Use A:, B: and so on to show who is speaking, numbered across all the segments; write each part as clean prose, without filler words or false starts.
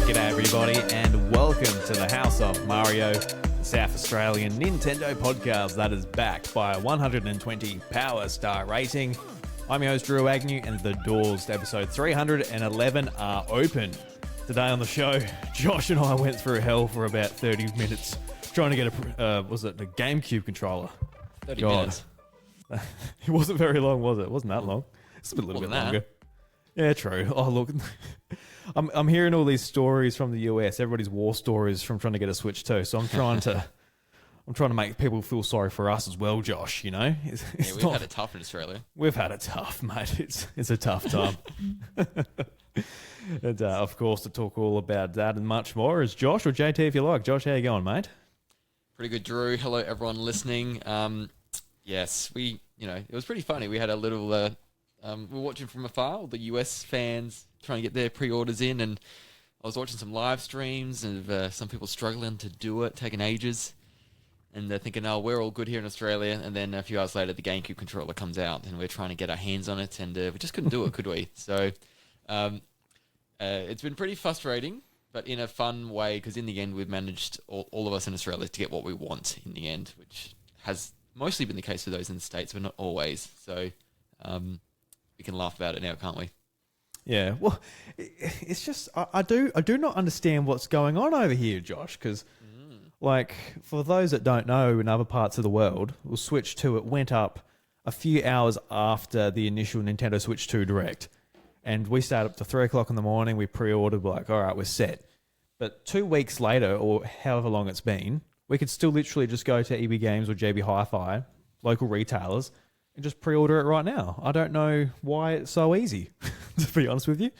A: G'day everybody and welcome to the House of Mario, the South Australian Nintendo podcast that is backed by a 120 Power Star rating. I'm your host Drew Agnew and the doors to episode 311 are open. Today on the show, Josh and I went through hell for about 30 minutes trying to get a GameCube controller.
B: 30 minutes.
A: It wasn't very long, was it? It wasn't that long. It's a little bit longer. Yeah, true. Oh, look, I'm hearing all these stories from the US. Everybody's war stories from trying to get a Switch too. So I'm trying to make people feel sorry for us as well, Josh. You know,
B: we've had it tough in Australia.
A: We've had it tough, mate. It's a tough time. And of course, to talk all about that and much more is Josh, or JT if you like. Josh, how you going, mate?
B: Pretty good, Drew. Hello, everyone listening. Yes, it was pretty funny. We had a little. We were watching from afar, all the US fans trying to get their pre-orders in, and I was watching some live streams of some people struggling to do it, taking ages, and they're thinking, oh, we're all good here in Australia, and then a few hours later the GameCube controller comes out, and we're trying to get our hands on it, and we just couldn't do it, could we? So it's been pretty frustrating, but in a fun way, because in the end we've managed, all of us in Australia, to get what we want in the end, which has mostly been the case for those in the States, but not always. So we can laugh about it now, can't we?
A: Yeah, well, it's just I do not understand what's going on over here, Josh. Because, like, for those that don't know, in other parts of the world, we'll Switch 2. It went up a few hours after the initial Nintendo Switch 2 Direct, and we started up to 3 o'clock in the morning. We pre-ordered, we're like, all right, we're set. But 2 weeks later, or however long it's been, we could still literally just go to EB Games or JB Hi-Fi, local retailers, and just pre-order it right now. I don't know why it's so easy, to be honest with you.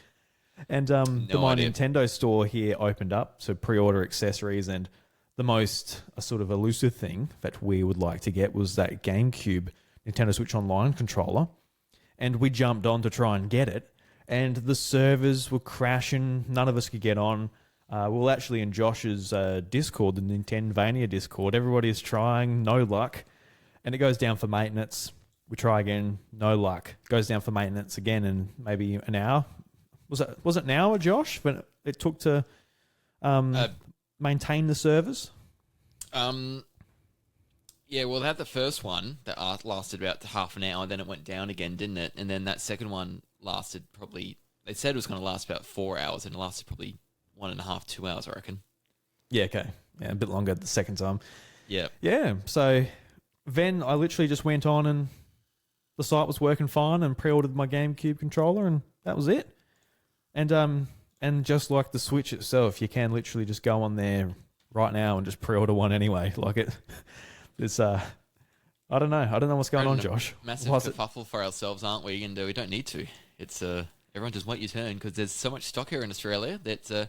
A: And the My Nintendo store here opened up, so pre-order accessories, and the most sort of elusive thing that we would like to get was that GameCube Nintendo Switch Online controller. And we jumped on to try and get it, and the servers were crashing. None of us could get on. Well, actually, in Josh's Discord, the Nintendvania Discord, everybody is trying, no luck. And it goes down for maintenance. We try again, no luck. Goes down for maintenance again in maybe an hour. Was it an hour, Josh? But it took to maintain the servers.
B: Yeah, well, they had the first one that lasted about half an hour, then it went down again, didn't it? And then that second one lasted probably. They said it was going to last about 4 hours, and it lasted probably 1.5, 2 hours, I reckon.
A: Yeah, okay. Yeah, a bit longer the second time.
B: Yeah.
A: Yeah. So then I literally just went on and the site was working fine and pre-ordered my GameCube controller, and that was it. And just like the Switch itself, you can literally just go on there right now and just pre-order one anyway. Like it's I don't know what's going on, Josh.
B: Massive kerfuffle for ourselves, aren't we? And we don't need to. It's everyone just wait your turn, because there's so much stock here in Australia that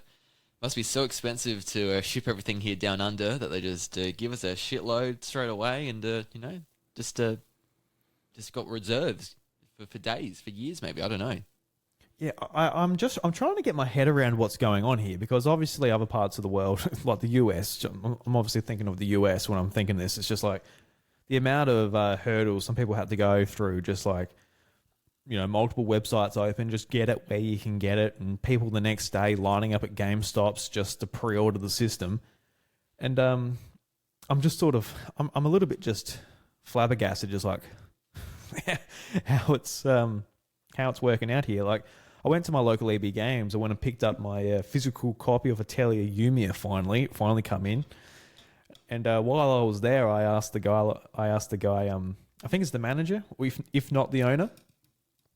B: must be so expensive to ship everything here down under that they just give us a shitload straight away, and just got reserves for days, for years maybe, I don't know.
A: Yeah, I'm trying to get my head around what's going on here, because obviously other parts of the world, like the US, I'm obviously thinking of the US when I'm thinking this. It's just like the amount of hurdles some people have to go through, just like, multiple websites open, just get it where you can get it, and people the next day lining up at GameStops just to pre-order the system. And I'm just sort of, I'm a little bit just flabbergasted, just like how it's working out here. Like, I went to my local EB Games. I went and picked up my physical copy of Atelier Yumia. Finally come in. And while I was there, I asked the guy. I think it's the manager, if not the owner.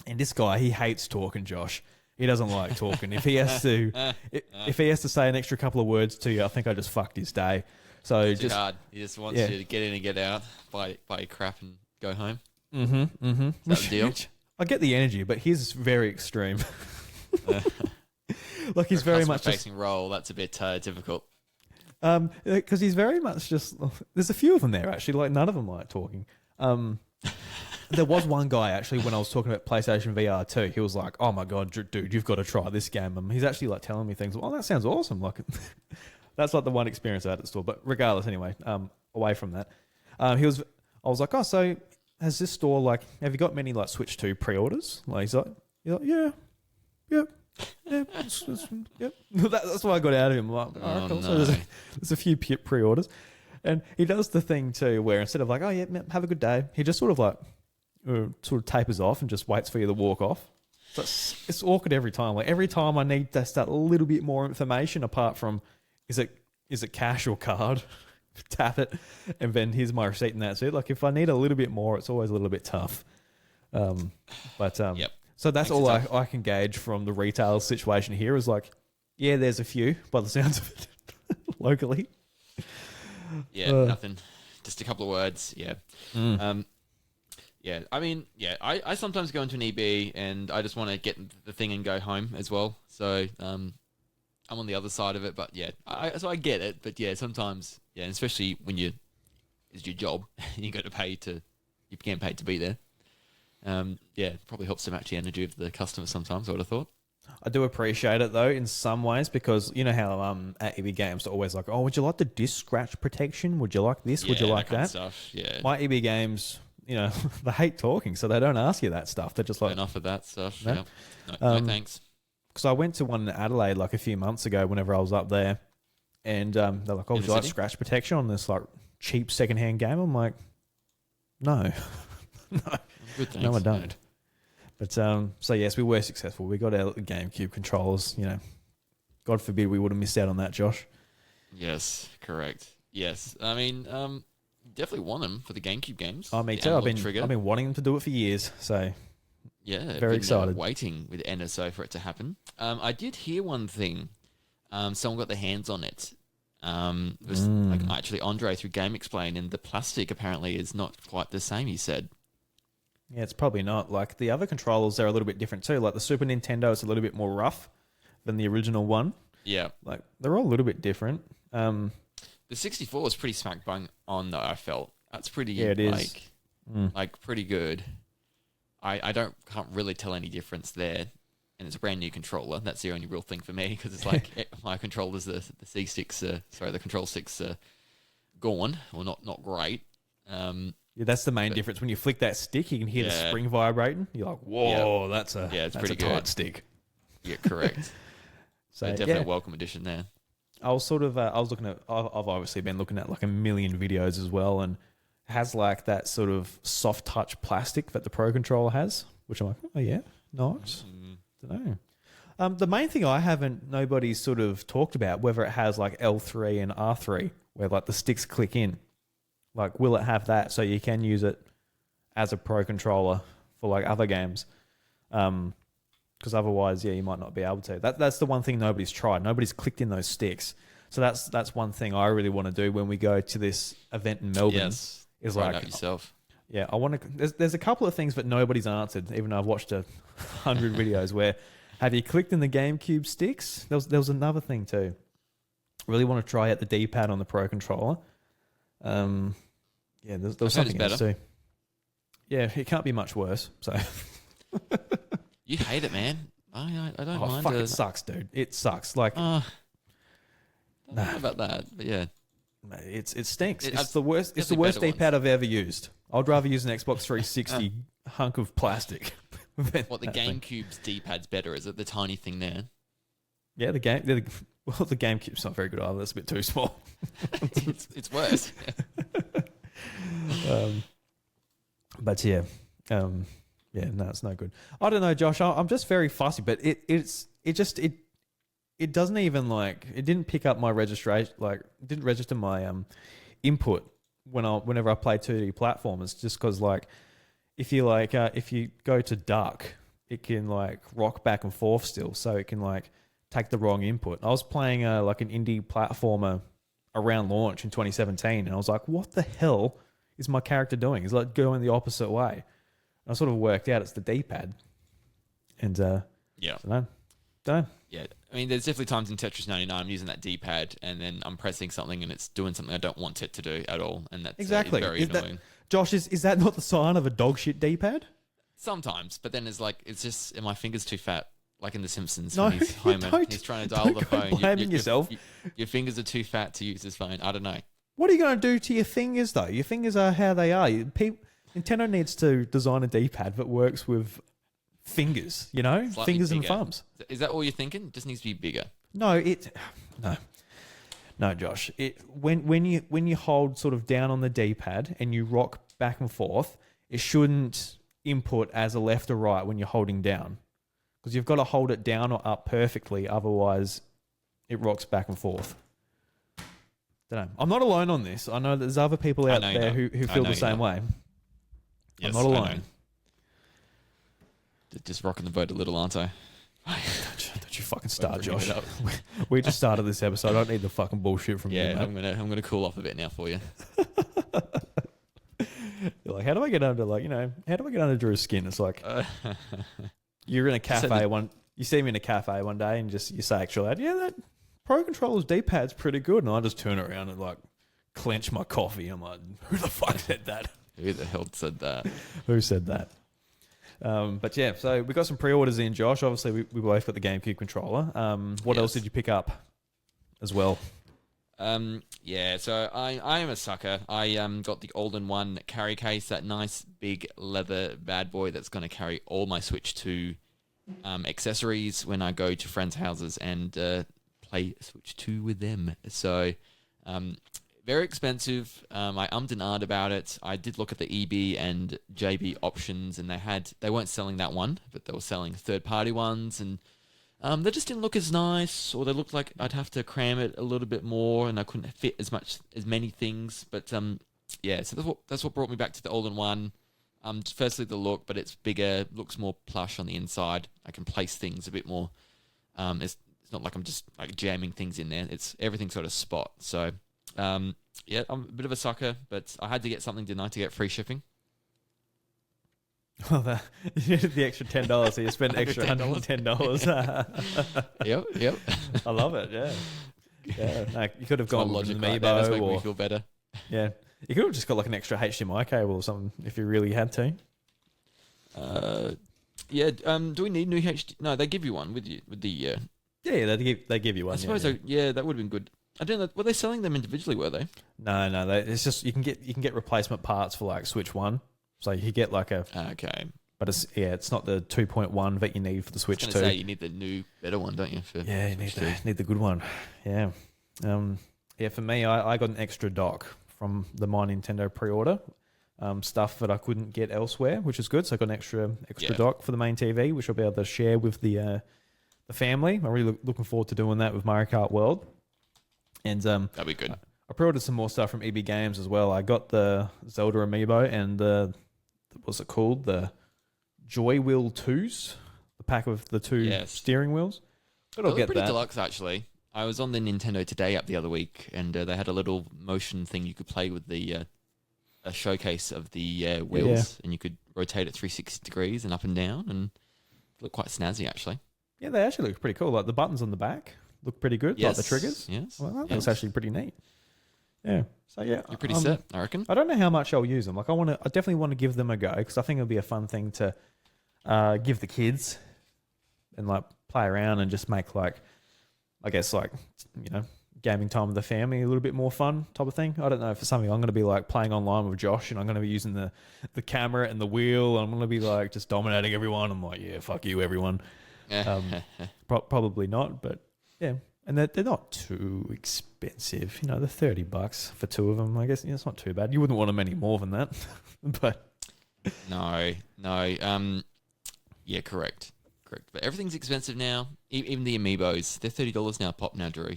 A: And this guy, he hates talking, Josh. He doesn't like talking. If he has to say an extra couple of words to you, I think I just fucked his day. So
B: it's just hard. He just wants you to get in and get out, buy your crap and go home. Is that the deal?
A: I get the energy, but he's very extreme. Like, he's very much
B: facing role. That's a bit difficult.
A: Because he's very much just. There's a few of them there actually. Like, none of them like talking. There was one guy actually when I was talking about PlayStation VR 2. He was like, "Oh my god, dude, you've got to try this game." And he's actually like telling me things. Well, that sounds awesome. Like, that's like the one experience I had at the store. But regardless, anyway, away from that, he was. I was like, oh, so has this store, like, have you got many, like, Switch 2 pre-orders? Like, he's like, yeah, yep. Yeah, yep. That's what I got out of him. I'm like, all right, cool. So there's a few pre-orders. And he does the thing too where instead of like, oh, yeah, have a good day, he just sort of like tapers off and just waits for you to walk off. So it's awkward every time. Like every time I need just that little bit more information apart from is it cash or card? Tap it, and then here's my receipt, and that's it. Like if I need a little bit more, it's always a little bit tough.
B: Yep.
A: So that's all I can gauge from the retail situation here is like, yeah, there's a few by the sounds of it locally.
B: Yeah, nothing. Just a couple of words. Yeah. Yeah. I mean, yeah. I sometimes go into an EB and I just want to get the thing and go home as well. So I'm on the other side of it, but yeah, so I get it. But yeah, sometimes, yeah, and especially when it's your job and you got to pay you get paid to be there. Yeah, probably helps to match the energy of the customer sometimes, I would have thought.
A: I do appreciate it though in some ways because you know how at EB Games they're always like, oh, would you like the disc scratch protection? Would you like this? Would you like that?
B: Kind of stuff. Yeah.
A: My EB Games, you know, they hate talking, so they don't ask you that stuff. They're just like
B: enough of that stuff.
A: No?
B: Yeah. No, thanks.
A: Because I went to one in Adelaide like a few months ago whenever I was up there, and they're like, oh, would you like scratch protection on this like cheap secondhand game? I'm like, no. No.
B: Good,
A: No, I don't. But so yes, we were successful. We got our GameCube controllers. You know, God forbid we would have missed out on that, Josh.
B: Yes, correct. Yes, I mean, definitely want them for the GameCube games.
A: Oh, me too. I've been wanting them to do it for years. So
B: yeah,
A: very excited.
B: Waiting with NSO for it to happen. I did hear one thing. Someone got their hands on it. It was like actually Andre through Game Explain, and the plastic apparently is not quite the same. He said.
A: Yeah, it's probably not. Like, the other controllers, they're a little bit different too. Like, the Super Nintendo is a little bit more rough than the original one.
B: Yeah.
A: Like, they're all a little bit different.
B: The 64 is pretty smack bang on, though, I felt. That's pretty,
A: yeah, it is.
B: Like, pretty good. I can't really tell any difference there. And it's a brand new controller. That's the only real thing for me, because it's like, my controllers, the C-sticks, the control sticks are gone, or not great.
A: Yeah, that's the main difference. When you flick that stick, you can hear the spring vibrating. You're like, whoa, that's
B: it's
A: pretty
B: good.
A: tight stick.
B: Yeah, correct. So definitely a welcome addition there.
A: I was sort of, I've obviously been looking at like a million videos as well, and it has like that sort of soft touch plastic that the Pro Controller has, which I'm like, oh yeah, nice. Don't know. The main thing nobody's sort of talked about, whether it has like L3 and R3, where like the sticks click in. Like, will it have that so you can use it as a Pro Controller for, like, other games? Because otherwise, yeah, you might not be able to. That's the one thing nobody's tried. Nobody's clicked in those sticks. So that's one thing I really want to do when we go to this event in Melbourne.
B: Yes,
A: is
B: like
A: like
B: yourself.
A: Yeah, I want to. There's a couple of things that nobody's answered, even though I've watched 100 videos. Where have you clicked in the GameCube sticks? There was another thing too. Really want to try out the D-pad on the Pro Controller. Yeah, there was something else too. Yeah, it can't be much worse. So
B: you hate it, man. I don't mind.
A: Fuck, it sucks, dude. It sucks. Like,
B: don't know about that, but yeah,
A: it stinks. It's the worst. It's the worst D-pad I've ever used. I'd rather use an Xbox 360 hunk of plastic.
B: What, the GameCube's D-pad's better? Is it the tiny thing there?
A: Yeah, the GameCube's not very good either. That's a bit too small.
B: it's worse.
A: But yeah, no, it's no good. I don't know, Josh. I'm just very fussy, but it doesn't even like it didn't pick up my registration. Like, it didn't register my input whenever I play 2D platformers. Just because like if you go to duck, it can like rock back and forth still, so it can like take the wrong input. I was playing like an indie platformer around launch in 2017, and I was like, what the hell is my character doing? It's like going the opposite way. And I sort of worked out it's the D-pad. And
B: yeah.
A: Don't know.
B: Yeah. I mean, there's definitely times in Tetris 99 I'm using that D-pad and then I'm pressing something and it's doing something I don't want it to do at all. And that's
A: exactly
B: very annoying.
A: Josh, is that not the sign of a dog shit D-pad?
B: Sometimes, but then it's just, my finger's too fat. Like in The Simpsons,
A: no,
B: when he's Homer, he's trying to dial the phone.
A: Blaming yourself.
B: Your fingers are too fat to use this phone. I don't know.
A: What are you going to do to your fingers, though? Your fingers are how they are. Nintendo needs to design a D-pad that works with fingers,
B: Slightly
A: fingers and
B: bigger.
A: thumbs.
B: Is that all you're thinking? It just needs to be bigger.
A: No, no, Josh. When you hold sort of down on the D-pad and you rock back and forth, it shouldn't input as a left or right when you're holding down, because you've got to hold it down or up perfectly, otherwise it rocks back and forth. Don't know. I'm not alone on this. I know there's other people out there who feel the same way.
B: Yes,
A: I'm not alone.
B: Just rocking the boat a little, aren't I?
A: Don't you fucking start, Josh. We just started this episode. I don't need the fucking bullshit from you, mate.
B: I'm gonna cool off a bit now for you.
A: You're like, how do I get under how do I get under Drew's skin? It's like you're in a cafe you see me in a cafe one day and you say actually, yeah, that Pro Controller's D-pad's pretty good, and I just turn around and like clench my coffee. I'm like, who the fuck said that?
B: Who the hell said that?
A: Who said that? But yeah, so we got some pre-orders in, Josh. Obviously, we both got the GameCube controller. What else did you pick up as well?
B: Yeah, so I am a sucker. I got the all-in-one carry case, that nice big leather bad boy that's going to carry all my Switch 2 accessories when I go to friends' houses and play Switch 2 with them. So very expensive. I ummed and ahed about it. I did look at the EB and JB options, and they weren't selling that one, but they were selling third-party ones, and they just didn't look as nice, or they looked like I'd have to cram it a little bit more, and I couldn't fit as many things. But yeah, so that's what brought me back to the all-in-one. Firstly, the look, but it's bigger, looks more plush on the inside. I can place things a bit more. It's not like I'm just like jamming things in there. It's everything's got a spot. So yeah, I'm a bit of a sucker, but I had to get something tonight to get free shipping.
A: Oh, you did the extra $10, so you spent extra $110.
B: Yep.
A: I love it. Yeah. No, you could have gone with an
B: Amiibo,
A: Amiibo,
B: make me feel better.
A: Yeah, you could have just got like an extra HDMI cable or something if you really had to.
B: Yeah. Do we need new HD? No, they give you one with the.
A: Yeah, they give you one.
B: I suppose. That would have been good. I don't know. Were they selling them individually? Were they?
A: No. It's just you can get replacement parts for like Switch 1. So you get like a
B: okay,
A: but it's not the 2.1 that you need for the Switch 2.
B: Say you need the new better one, don't you?
A: Yeah, you need the good one. Yeah, For me, I got an extra dock from the My Nintendo pre-order, stuff that I couldn't get elsewhere, which is good. So I got an extra dock for the main TV, which I'll be able to share with the family. I'm really looking forward to doing that with Mario Kart World, and
B: that'd be good.
A: I pre-ordered some more stuff from EB Games as well. I got the Zelda Amiibo and the what's it called? The Joy Wheel 2s, the pack of the two steering wheels. But I'll get
B: pretty
A: that.
B: Deluxe, actually. I was on the Nintendo Today app the other week, and they had a little motion thing you could play with the a showcase of the wheels, and you could rotate it 360 degrees and up and down, and it looked quite snazzy, actually.
A: Yeah, they actually look pretty cool. Like the buttons on the back look pretty good, like the triggers.
B: Yes.
A: Well, that looks actually pretty neat. Yeah. So yeah,
B: you're pretty set, I reckon.
A: I don't know how much I'll use them. Like I definitely want to give them a go because I think it'll be a fun thing to give the kids and like play around and just make like, I guess like gaming time with the family a little bit more fun type of thing. I don't know if it's something I'm going to be like playing online with Josh and I'm going to be using the camera and the wheel and I'm going to be like just dominating everyone. I'm like, yeah, fuck you, everyone. Probably not, but yeah. And they're not too expensive. They're $30 for two of them. I guess it's not too bad. You wouldn't want them any more than that. But
B: no. Yeah, correct. But everything's expensive now. Even the Amiibos, they're $30 now. Pop now, Drew.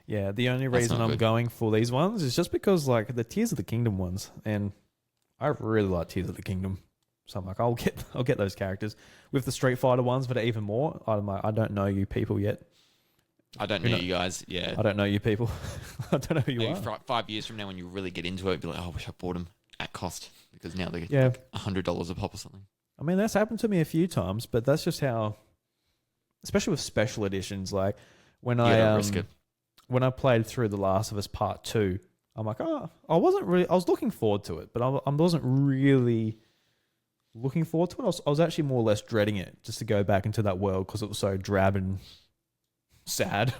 A: Yeah, the only reason I'm going for these ones is just because like the Tears of the Kingdom ones, and I really like Tears of the Kingdom. So I'm like, I'll get those characters. With the Street Fighter ones that are even more, I'm like, I don't know you people yet.
B: I don't know you guys. Yeah,
A: I don't know you people. I don't know who you
B: Maybe
A: are.
B: 5 years from now, when you really get into it, be like, oh, I wish I bought them at cost because now they get $100 a pop or something.
A: I mean, that's happened to me a few times, but that's just how, especially with special editions. Like when I played through The Last of Us Part 2, I'm like, I was looking forward to it, but I wasn't really looking forward to it. I was actually more or less dreading it just to go back into that world because it was so drab and sad.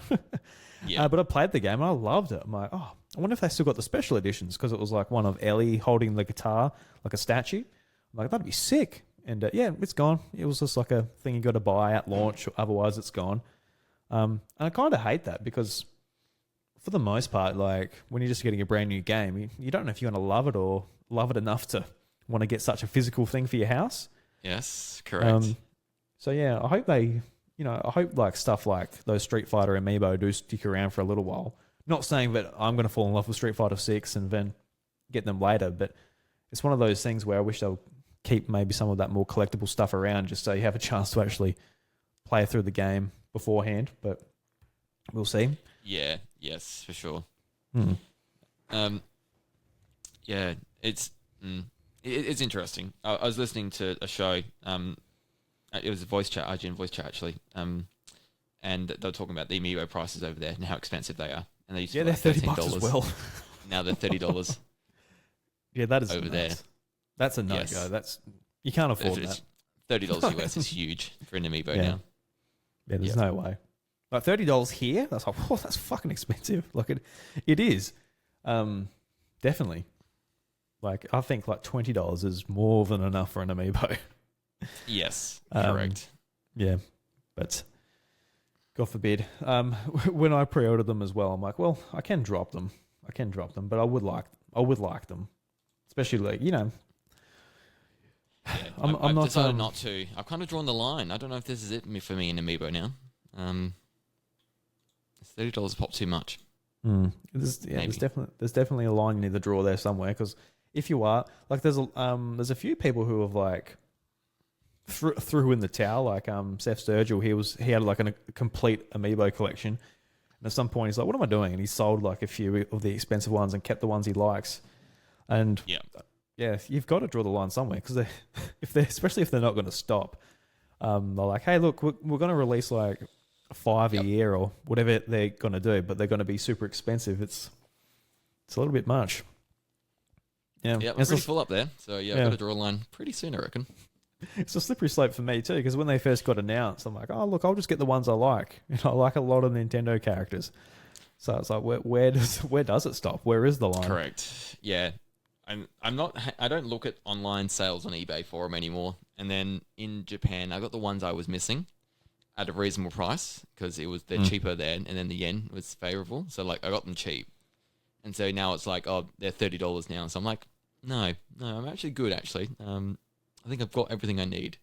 B: Yeah.
A: But I played the game and I loved it. I'm like, oh, I wonder if they still got the special editions because it was like one of Ellie holding the guitar like a statue. I'm like, that'd be sick. And yeah, it's gone. It was just like a thing you got to buy at launch, otherwise it's gone. And I kind of hate that because for the most part, like when you're just getting a brand new game, you don't know if you want to love it or love it enough to want to get such a physical thing for your house.
B: Yes, correct.
A: So yeah, I hope they, I hope like stuff like those Street Fighter amiibo do stick around for a little while. Not saying that I'm going to fall in love with Street Fighter 6 and then get them later, but it's one of those things where I wish they'll keep maybe some of that more collectible stuff around just so you have a chance to actually play through the game beforehand, but we'll see.
B: Yeah, yes, for sure. Yeah, it's interesting. I was listening to a show. It was a voice chat, IGN voice chat actually. And they were talking about the amiibo prices over there and how expensive they are. And they used to be
A: they're
B: like
A: $30 as well.
B: Now they're $30.
A: Yeah, that is
B: over there.
A: That's a no-go.
B: Yes.
A: You can't afford that.
B: $30 US is huge for an amiibo now.
A: Yeah, there's no way. Like $30 here, that's like, oh, that's fucking expensive. Like it is. Definitely. Like I think like $20 is more than enough for an amiibo.
B: Yes, correct.
A: Yeah, but God forbid. When I pre-ordered them as well, I'm like, well, I can drop them, but I would like them, especially like
B: Yeah, I've decided not to. I've kind of drawn the line. I don't know if this is it for me in amiibo now. $30 pop too much.
A: There's definitely a line you need to draw there somewhere because if you are like, there's a few people who have like threw in the towel, like Seth Sturgill. He had like a complete amiibo collection, and at some point he's like, "What am I doing?" And he sold like a few of the expensive ones and kept the ones he likes. And yeah, you've got to draw the line somewhere because especially if they're not going to stop, they're like, "Hey, look, we're going to release like 5 a year or whatever they're going to do, but they're going to be super expensive." It's a little bit much. Yeah,
B: we're pretty full up there. So I've got to draw a line pretty soon, I reckon.
A: It's a slippery slope for me too, because when they first got announced, I'm like, oh look, I'll just get the ones I like. I like a lot of Nintendo characters. So it's like, where does it stop? Where is the line?
B: Correct. Yeah, I don't look at online sales on eBay for them anymore. And then in Japan, I got the ones I was missing at a reasonable price because they're cheaper there, and then the yen was favorable. So like I got them cheap, and so now it's like, oh, they're $30 now. So I'm like, no, I'm actually good. Actually, I think I've got everything I need.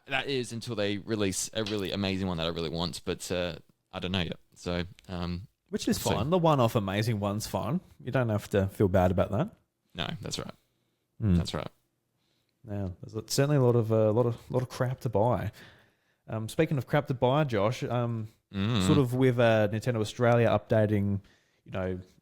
B: That is until they release a really amazing one that I really want, but I don't know yet. So,
A: which is fine. The one-off amazing one's fine. You don't have to feel bad about that.
B: No, that's right. That's right.
A: Now, there's certainly a lot of crap to buy. Speaking of crap to buy, Josh, sort of with Nintendo Australia updating,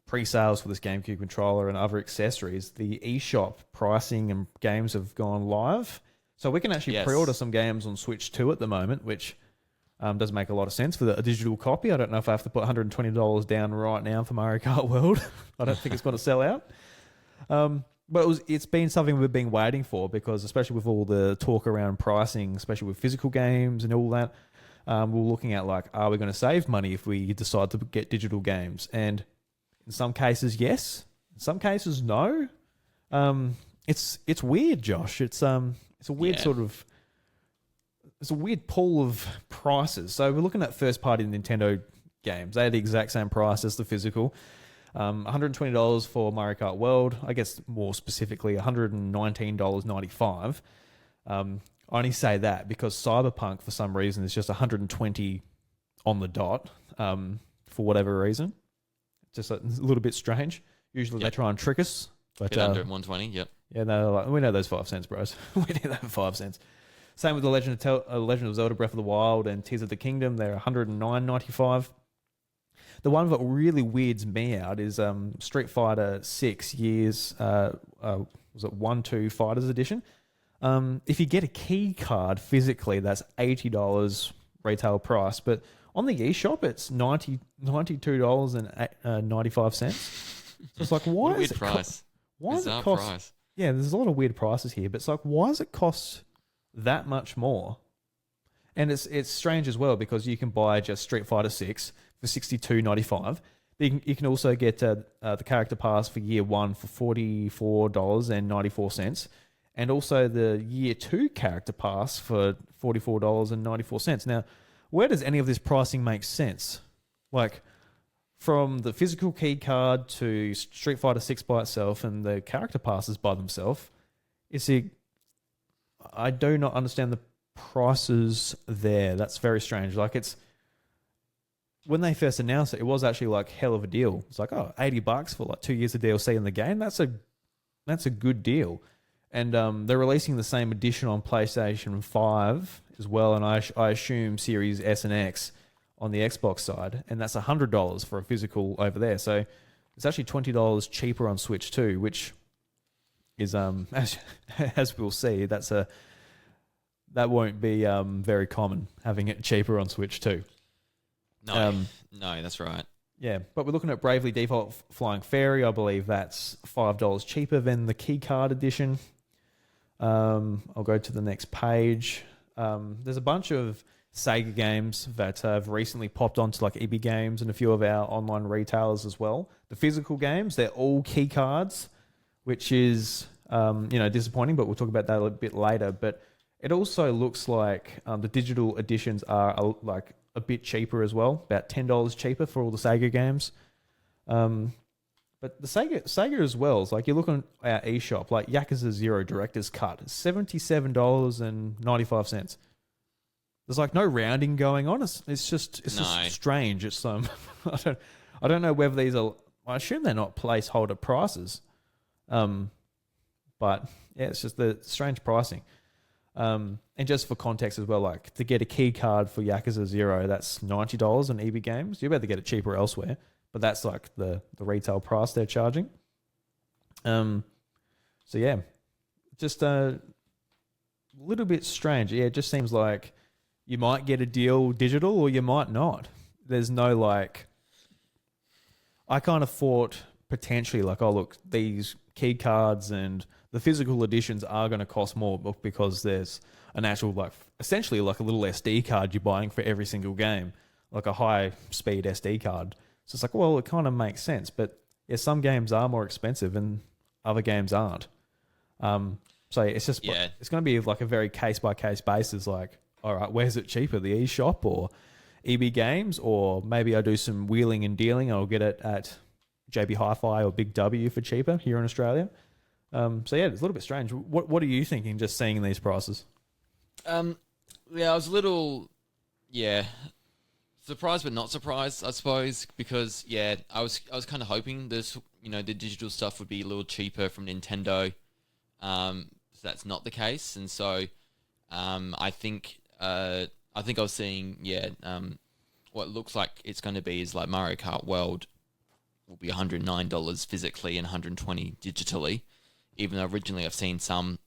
A: pre-sales for this GameCube controller and other accessories, the eShop pricing and games have gone live. So we can actually pre-order some games on Switch 2 at the moment, which does make a lot of sense for a digital copy. I don't know if I have to put $120 down right now for Mario Kart World. I don't think it's going to sell out. But it's been something we've been waiting for because especially with all the talk around pricing, especially with physical games and all that, we're looking at like, are we going to save money if we decide to get digital games? And in some cases, yes. In some cases, no. It's weird, Josh. It's a weird it's a weird pool of prices. So we're looking at first-party Nintendo games. They had the exact same price as the physical. $120 for Mario Kart World. I guess more specifically, $119.95. I only say that because Cyberpunk, for some reason, is just $120 on the dot for whatever reason. Just a little bit strange. Usually they try and trick us. But
B: under 120, yep.
A: Yeah, no, like, we know those 5 cents, bros. We need that 5 cents. Same with the Legend of Zelda Breath of the Wild and Tears of the Kingdom. They're $109.95. The one that really weirds me out is Street Fighter 6 years, was it 1-2 Fighters Edition? If you get a key card physically, that's $80 retail price. But on the eShop, it's $92.95. So it's like, why is it
B: price?
A: Why does it cost?
B: Price.
A: Yeah, there's a lot of weird prices here, but it's like, why does it cost that much more? And it's strange as well because you can buy just Street Fighter 6 for $62.95. You can also get the character pass for year 1 for $44.94, and also the year 2 character pass for $44.94. Now, where does any of this pricing make sense? Like, from the physical key card to Street Fighter 6 by itself and the character passes by themselves, I do not understand the prices there. That's very strange. Like, it's when they first announced it, it was actually like hell of a deal. It's like, oh, $80 for like 2 years of DLC in the game. That's a good deal. And they're releasing the same edition on PlayStation 5 as well, and I assume Series S and X on the Xbox side, and that's $100 for a physical over there. So it's actually $20 cheaper on Switch too, which is as we'll see, that won't be very common, having it cheaper on Switch too.
B: No, that's right.
A: Yeah, but we're looking at Bravely Default Flying Fairy. I believe that's $5 cheaper than the keycard edition. I'll go to the next page. There's a bunch of Sega games that have recently popped onto like EB Games and a few of our online retailers as well. The physical games, they're all key cards, which is disappointing, but we'll talk about that a bit later. But it also looks like the digital editions are like a bit cheaper as well, about $10 cheaper for all the Sega games. But the Sega as well, is like you're looking at eShop, like Yakuza 0 Director's Cut, $77.95. There's like no rounding going on. It's just strange. It's I don't know whether these are. I assume they're not placeholder prices. But yeah, it's just the strange pricing. And just for context as well, like to get a key card for Yakuza 0, that's $90 on EB Games. You're about to get it cheaper elsewhere, but that's like the retail price they're charging. So yeah, just a little bit strange. Yeah, it just seems like you might get a deal digital or you might not. There's no like. I kind of thought potentially like, oh look, these key cards and the physical editions are going to cost more because there's an actual like essentially like a little SD card you're buying for every single game, like a high speed SD card. So it's like, well, it kind of makes sense, but yeah, some games are more expensive and other games aren't. So it's just it's going to be like a very case by case basis. Like, all right, where's it cheaper, the eShop or EB Games, or maybe I do some wheeling and dealing and I'll get it at JB Hi-Fi or Big W for cheaper here in Australia. So yeah, it's a little bit strange. What are you thinking just seeing these prices?
B: I was a little, surprised but not surprised, I suppose, because I was kind of hoping this, the digital stuff would be a little cheaper from Nintendo. So that's not the case, and so I think I was seeing what it looks like it's going to be is like Mario Kart World will be $109 physically and $120 digitally. Even though originally I've seen some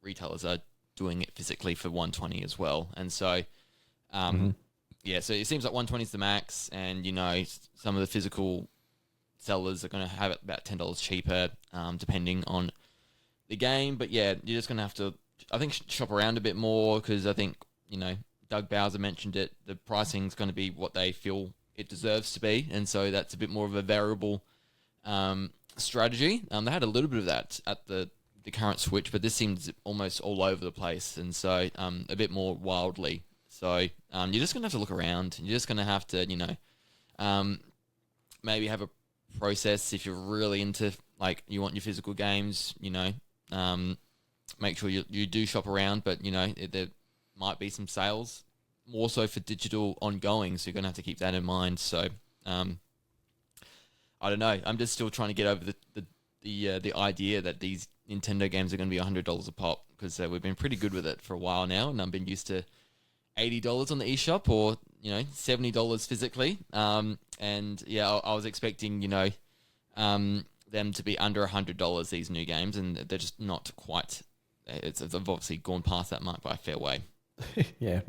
B: retailers are doing it physically for $120 as well, and so so it seems like $120 is the max, and some of the physical sellers are going to have it about $10 cheaper, depending on the game. But yeah, you're just going to have to, I think, shop around a bit more, because I think Doug Bowser mentioned it. The pricing is going to be what they feel it deserves to be, and so that's a bit more of a variable strategy. They had a little bit of that at the current Switch, but this seems almost all over the place, and so a bit more wildly. So you're just going to have to look around. You're just going to have to, maybe have a process if you're really into, like, you want your physical games, make sure you do shop around, but, there might be some sales, more so for digital ongoing, so you're going to have to keep that in mind. So, I don't know. I'm just still trying to get over the idea that these Nintendo games are going to be $100 a pop, because we've been pretty good with it for a while now, and I've been used to $80 on the eShop, or $70 physically. I was expecting them to be under $100, these new games, and they're just not quite. They've obviously gone past that mark by a fair way.
A: yeah,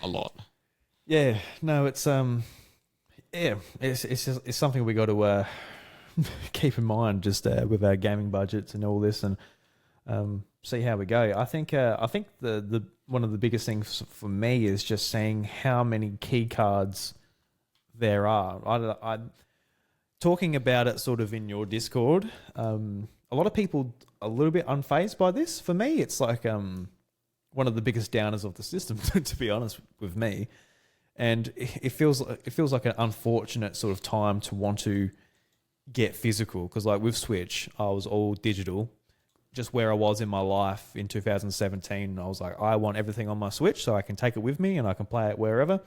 B: a lot.
A: Yeah, no, it's it's something we got to keep in mind just with our gaming budgets and all this, and see how we go. I think the one of the biggest things for me is just seeing how many key cards there are. I talking about it sort of in your Discord. A lot of people a little bit unfazed by this. For me, it's like one of the biggest downers of the system, to be honest with me. And it feels like an unfortunate sort of time to want to get physical, because like with Switch, I was all digital. Just where I was in my life in 2017, I was like, I want everything on my Switch so I can take it with me and I can play it wherever.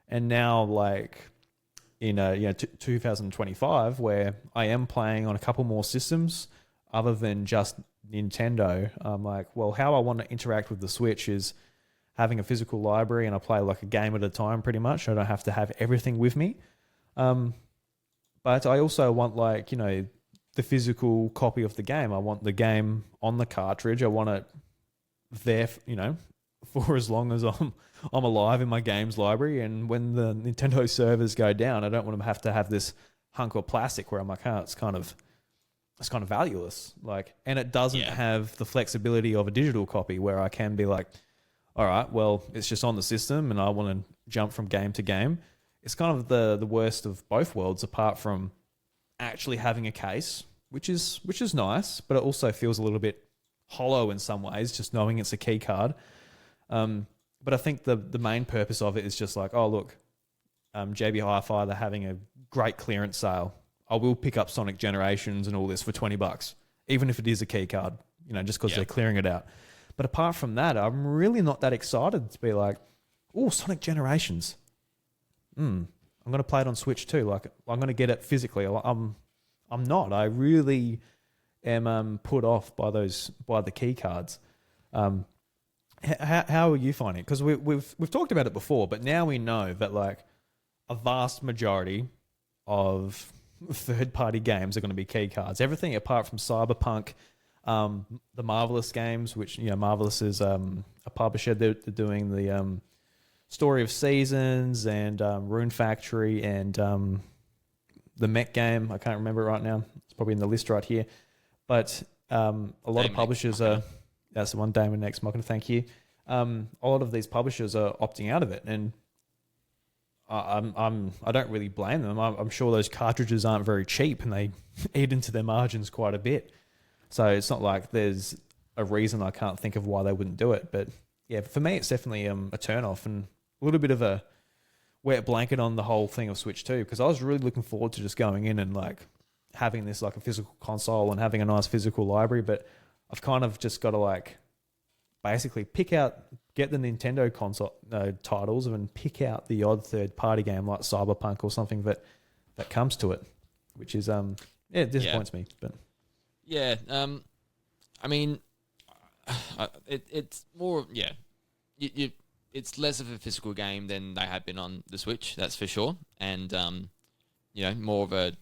A: And now, like in 2025, where I am playing on a couple more systems other than just Nintendo, I'm like, well, how I want to interact with the Switch is having a physical library, and I play like a game at a time pretty much. I don't have to have everything with me. But I also want the physical copy of the game. I want the game on the cartridge. I want it there, for as long as I'm alive in my games library. And when the Nintendo servers go down, I don't want to have this hunk of plastic where I'm like, it's kind of valueless. And it doesn't have the flexibility of a digital copy where I can be like, all right, well, it's just on the system and I want to jump from game to game. It's kind of the worst of both worlds, apart from actually having a case, which is nice, but it also feels a little bit hollow in some ways, just knowing it's a key card. But I think the main purpose of it is just like, oh, look, JB Hi-Fi, they're having a great clearance sale. I will pick up Sonic Generations and all this for $20, even if it is a key card, just because they're clearing it out. But apart from that, I'm really not that excited to be like, oh, Sonic Generations. I'm going to play it on Switch too. Like, I'm going to get it physically. I'm not. I really am put off by the key cards. How are you finding it? Because we've talked about it before, but now we know that like a vast majority of third-party games are going to be key cards. Everything apart from Cyberpunk, the Marvelous games, which Marvelous is a publisher. They're doing the Story of Seasons and Rune Factory and the Mech game. I can't remember it right now. It's probably in the list right here. But a lot of publishers are... That's the one, Damon X Machina, thank you. A lot of these publishers are opting out of it, and I don't really blame them. I'm sure those cartridges aren't very cheap, and they eat into their margins quite a bit. So it's not like there's a reason I can't think of why they wouldn't do it. But yeah, for me, it's definitely a turn off and a little bit of a wet blanket on the whole thing of Switch 2, because I was really looking forward to just going in and like having this like a physical console and having a nice physical library. But I've kind of just got to like basically get the Nintendo console titles and pick out the odd third-party game like Cyberpunk or something that comes to it, which is it disappoints me. But
B: yeah, I mean, it's more it's less of a physical game than they have been on the Switch, that's for sure, and more of a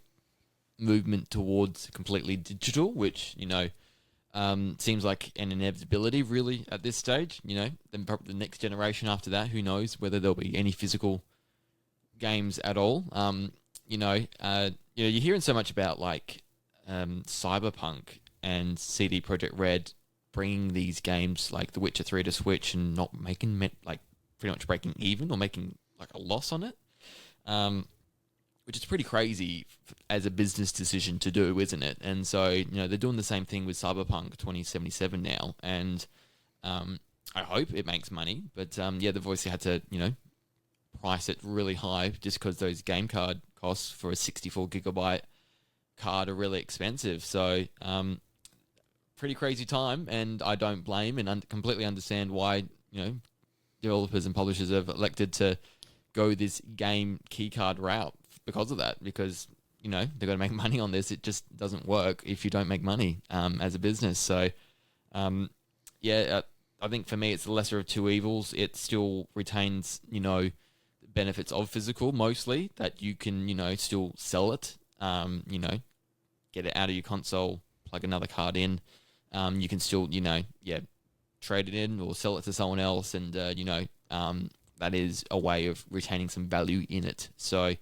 B: movement towards completely digital, which seems like an inevitability really at this stage. Then probably the next generation after that, who knows whether there'll be any physical games at all. You're hearing so much about like Cyberpunk and CD Projekt Red bringing these games like The Witcher 3 to Switch and not making like pretty much breaking even or making like a loss on it. Which is pretty crazy as a business decision to do, isn't it? And so, they're doing the same thing with Cyberpunk 2077 now, and I hope it makes money. But they've obviously had to, price it really high just because those game card costs for a 64 gigabyte card are really expensive. So, pretty crazy time, and I don't blame and completely understand why, developers and publishers have elected to go this game keycard route because of that, because they've got to make money on this. It just doesn't work if you don't make money as a business. So I think for me it's the lesser of two evils. It still retains the benefits of physical, mostly that you can still sell it, get it out of your console, plug another card in, you can still trade it in or sell it to someone else, and that is a way of retaining some value in it. So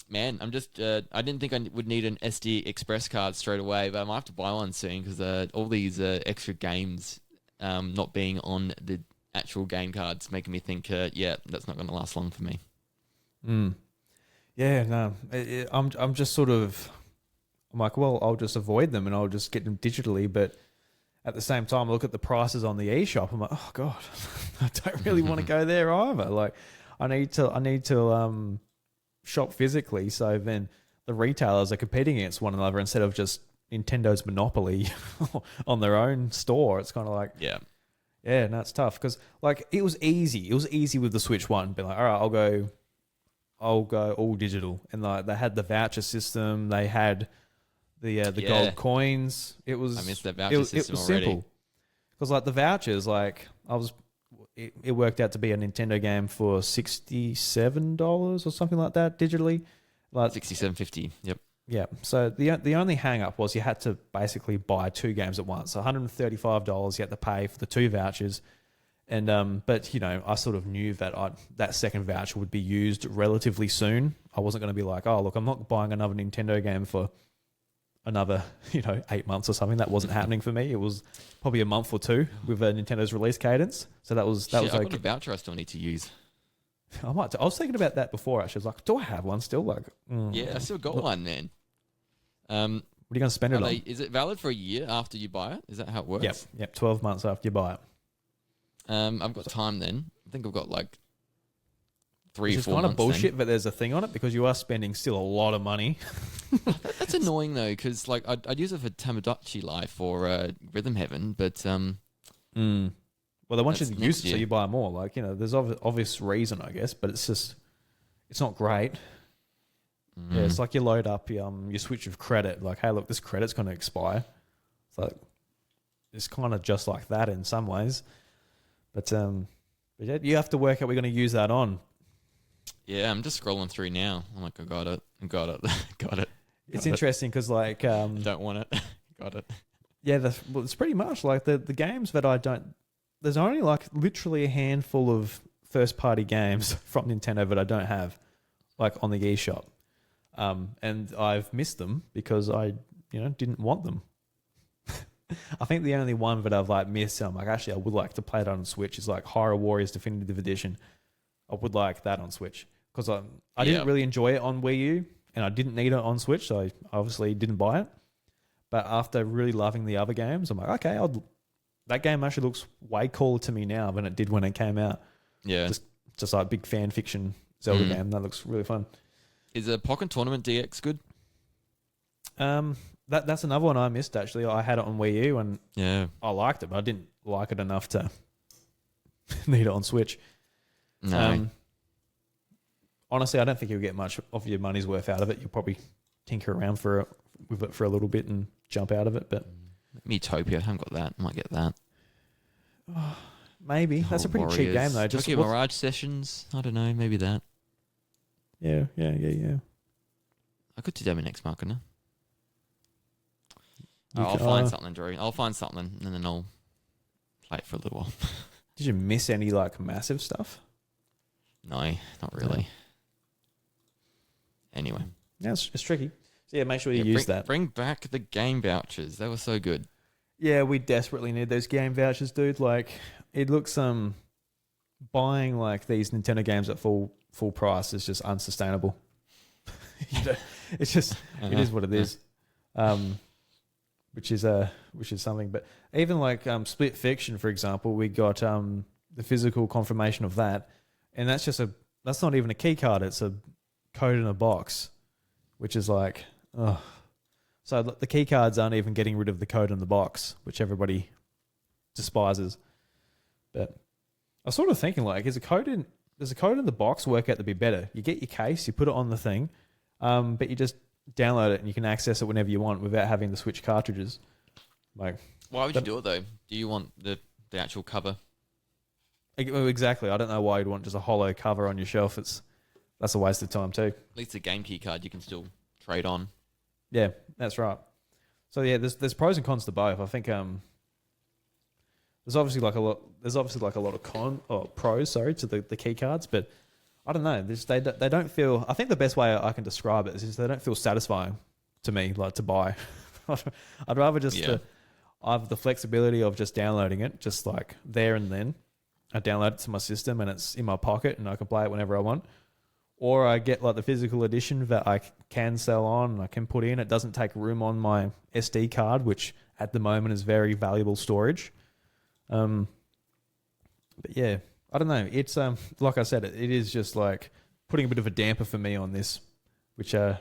B: Man, I'm just, I didn't think I would need an SD Express card straight away, but I might have to buy one soon because all these extra games not being on the actual game cards making me think, yeah, that's not going to last long for me.
A: Yeah, no, I'm just sort of, I'm like, well, I'll just avoid them and I'll just get them digitally. But at the same time, I look at the prices on the eShop. I'm like, oh God, I don't really want to go there either. Like, I need to shop physically. So then the retailers are competing against one another instead of just Nintendo's monopoly on their own store. It's kind of like,
B: Yeah,
A: no, it's tough because like it was easy. It was easy with the Switch One. Be like, all right, I'll go all digital, and like they had the voucher system. They had the gold coins. It was
B: I missed that voucher system
A: it was
B: already.
A: simple because like the vouchers, like it worked out to be a Nintendo game for $67 or something like that digitally. Like
B: 67.50. Yep.
A: yeah. So the only hang up was you had to basically buy two games at once. So $135 you had to pay for the two vouchers. And but you know, I sort of knew that that second voucher would be used relatively soon. I wasn't going to be like, oh look, I'm not buying another Nintendo game for another 8 months or something. That wasn't happening for me. It was probably a month or two with Nintendo's release cadence. So that was
B: I've
A: okay.
B: got a voucher I still need to use.
A: I was thinking about that before. Actually, I was like, do I have one still? Like,
B: Yeah, I still got one, man.
A: What are you going to spend it on?
B: Is it valid for a year after you buy it? Is that how it works?
A: Yep. 12 months after you buy it.
B: I've got time then. I think I've got like 3 or 4 months.
A: It's kind of bullshit, but there's a thing on it because you are spending still a lot of money.
B: That's annoying though, because like I'd use it for Tamagotchi Life or Rhythm Heaven, but
A: Well, they want you to
B: That's
A: use
B: next
A: it so
B: year.
A: you buy more. Like, there's obvious reason, I guess, but it's not great. Yeah, it's like you load up your switch of credit. Like, hey, look, this credit's going to expire. It's like it's kind of just like that in some ways. But yeah, you have to work out what we're going to use that on.
B: Yeah, I'm just scrolling through now. I'm like, I got it. Got it.
A: It's interesting because like
B: Don't want it. Got it.
A: yeah, it's pretty much like the games that I don't. There's only like literally a handful of first party games from Nintendo that I don't have, like on the eShop, and I've missed them because I didn't want them. I think the only one that I've like missed, I'm like, actually I would like to play it on Switch is like Horror Warriors Definitive Edition. I would like that on Switch because I didn't really enjoy it on Wii U and I didn't need it on Switch, so I obviously didn't buy it. But after really loving the other games, I'm like, okay, that game actually looks way cooler to me now than it did when it came out.
B: Yeah.
A: Just like big fan fiction Zelda game. That looks really fun.
B: Is a Pokken Tournament DX good?
A: That's another one I missed actually. I had it on Wii U and
B: Yeah.
A: I liked it, but I didn't like it enough to need it on Switch.
B: No.
A: Honestly, I don't think you'll get much of your money's worth out of it. You'll probably tinker around with it for a little bit and jump out of it, but
B: Metopia, I haven't got that. I might get that.
A: maybe. That's a pretty cheap game though. Just
B: Tokyo Mirage Sessions. I don't know. Maybe that.
A: Yeah.
B: I could do them in next month, couldn't I?
A: You
B: I'll
A: can-
B: find something, Drew. I'll find something, and then I'll play it for a little while.
A: Did you miss any like massive stuff?
B: No, not really. Anyway.
A: Yeah, it's tricky. So yeah, make sure you use that.
B: Bring back the game vouchers. They were so good.
A: Yeah, we desperately need those game vouchers, dude. Like, it looks buying like these Nintendo games at full price is just unsustainable. It's just it is what it is. Which is something. But even like Split Fiction, for example, we got the physical confirmation of that, and that's not even a key card. It's a code in a box, which is like, oh. So the key cards aren't even getting rid of the code in the box, which everybody despises. But I was sort of thinking like, does a code in the box work out to be better? You get your case, you put it on the thing, but you just download it and you can access it whenever you want without having to switch cartridges. Like,
B: Why would you do it though? Do you want the actual cover?
A: exactly. I don't know why you'd want just a hollow cover on your shelf. That's a waste of time too.
B: At least the game key card you can still trade on.
A: Yeah, that's right. So yeah, there's pros and cons to both. I think there's obviously like a lot of pros, to the key cards, but I don't know. They don't feel. I think the best way I can describe it is they don't feel satisfying to me, like to buy. I'd rather just I have the flexibility of just downloading it, just like there and then. I download it to my system and it's in my pocket and I can play it whenever I want. Or I get like the physical edition that I can sell on and I can put in. It doesn't take room on my SD card, which at the moment is very valuable storage. But yeah, I don't know. It's like I said, it is just like putting a bit of a damper for me on this, which I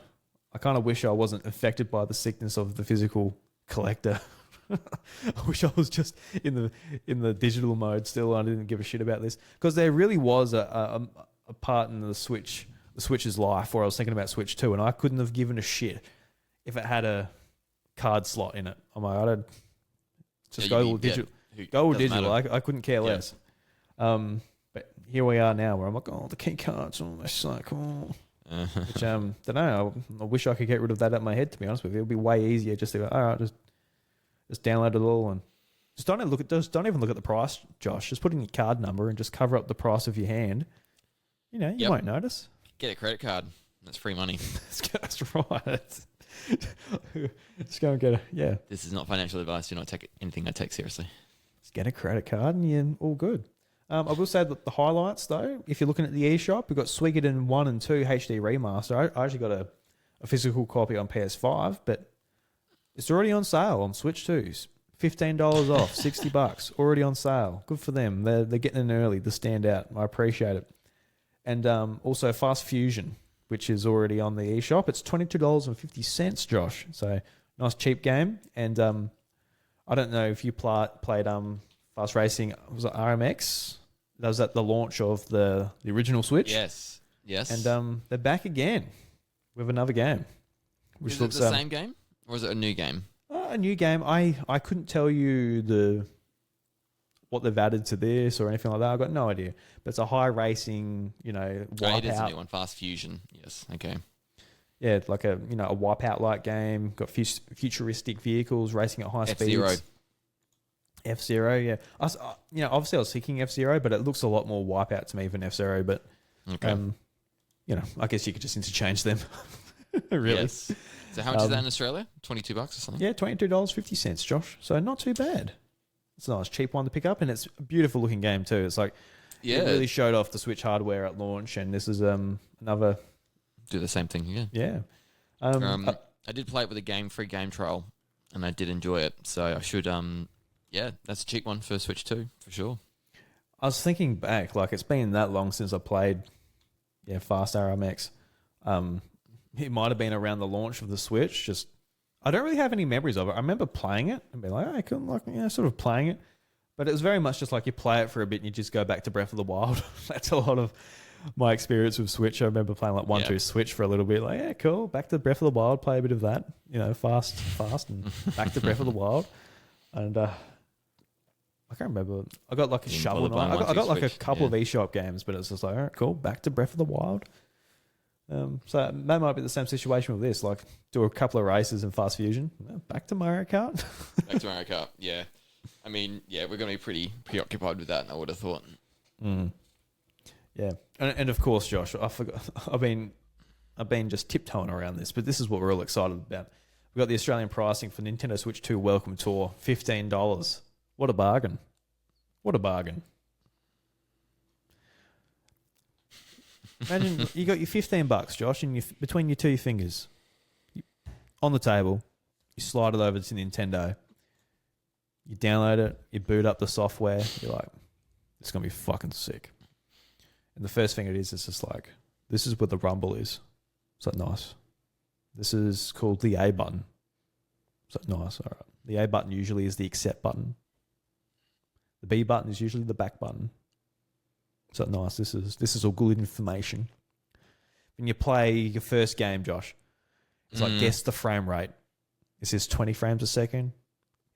A: kind of wish I wasn't affected by the sickness of the physical collector. I wish I was just in the digital mode still. I didn't give a shit about this because there really was a part in the Switch's life where I was thinking about Switch 2 and I couldn't have given a shit if it had a card slot in it. I'm like, I'd just go all digital. Go all digital. I couldn't care less. But here we are now where I'm like, oh, the key cards. Oh, that's so cool. Which don't know. I wish I could get rid of that at my head. To be honest with you, it would be way easier just to go. All right, just download it all and don't even look at the price, Josh. Just put in your card number and just cover up the price of your hand. You know, you won't notice.
B: Get a credit card. That's free money.
A: That's right. Just go and get
B: This is not financial advice. Do not take anything I take seriously.
A: Just get a credit card and you're all good. I will say that the highlights, though, if you're looking at the eShop, we've got Suikoden 1 and 2 HD Remaster. I actually got a physical copy on PS5, but it's already on sale on Switch 2s. $15 off, $60, already on sale. Good for them. They're getting in early to stand out. I appreciate it. And also Fast Fusion, which is already on the eShop. It's $22.50, Josh. So nice cheap game. And I don't know if you played Fast Racing. Was it RMX? That was at the launch of the original Switch.
B: Yes.
A: And they're back again with another game. Which
B: is
A: looks
B: it the same game? Or is it a new game?
A: A new game. I couldn't tell you what they've added to this or anything like that. I've got no idea. But it's a high racing, wipeout.
B: It is a new one, Fast Fusion. Yes, okay.
A: Yeah, it's like a wipeout-like game. Got futuristic vehicles racing at high speeds. F-Zero, yeah. Obviously I was thinking F-Zero, but it looks a lot more wipeout to me than F-Zero. But,
B: okay.
A: I guess you could just interchange them. Really.
B: Yes. So how much is that in Australia? $22 or something?
A: Yeah, $22.50, Josh. So not too bad. It's a nice cheap one to pick up, and it's a beautiful looking game too. It's like it really showed off the Switch hardware at launch, and this is another
B: do the same thing again.
A: Yeah.
B: I did play it with a free game trial, and I did enjoy it. So I should that's a cheap one for Switch 2 for sure.
A: I was thinking back, like it's been that long since I played Fast RMX. It might have been around the launch of the Switch. Just I don't really have any memories of it. I remember playing it and being like, I couldn't sort of playing it. But it was very much just like you play it for a bit and you just go back to Breath of the Wild. That's a lot of my experience with Switch. I remember playing like 1-2 Switch for a little bit. Like, yeah, cool. Back to Breath of the Wild. Play a bit of that. Fast, and back to Breath of the Wild. And I can't remember. I got like a Shovel Knight. I got like a couple of eShop games, but it's just like, all right, cool. Back to Breath of the Wild. So that might be the same situation with this. Like, do a couple of races in Fast Fusion. Back to Mario Kart.
B: Back to Mario Kart, yeah. I mean, we're going to be pretty preoccupied with that, I would have thought.
A: Mm. Yeah. And of course, Josh, I forgot. I've been just tiptoeing around this, but this is what we're all excited about. We've got the Australian pricing for Nintendo Switch 2 Welcome Tour, $15. What a bargain. What a bargain. Imagine you got your $15, Josh, and between your two fingers on the table, you slide it over to Nintendo, you download it, you boot up the software, you're like, it's going to be fucking sick. And the first thing it is just like, this is where the rumble is. Is that nice? This is called the A button. Is that nice? All right. The A button usually is the accept button. The B button is usually the back button. So nice. This is all good information. When you play your first game, Josh, it's like guess the frame rate. Is this 20 frames a second?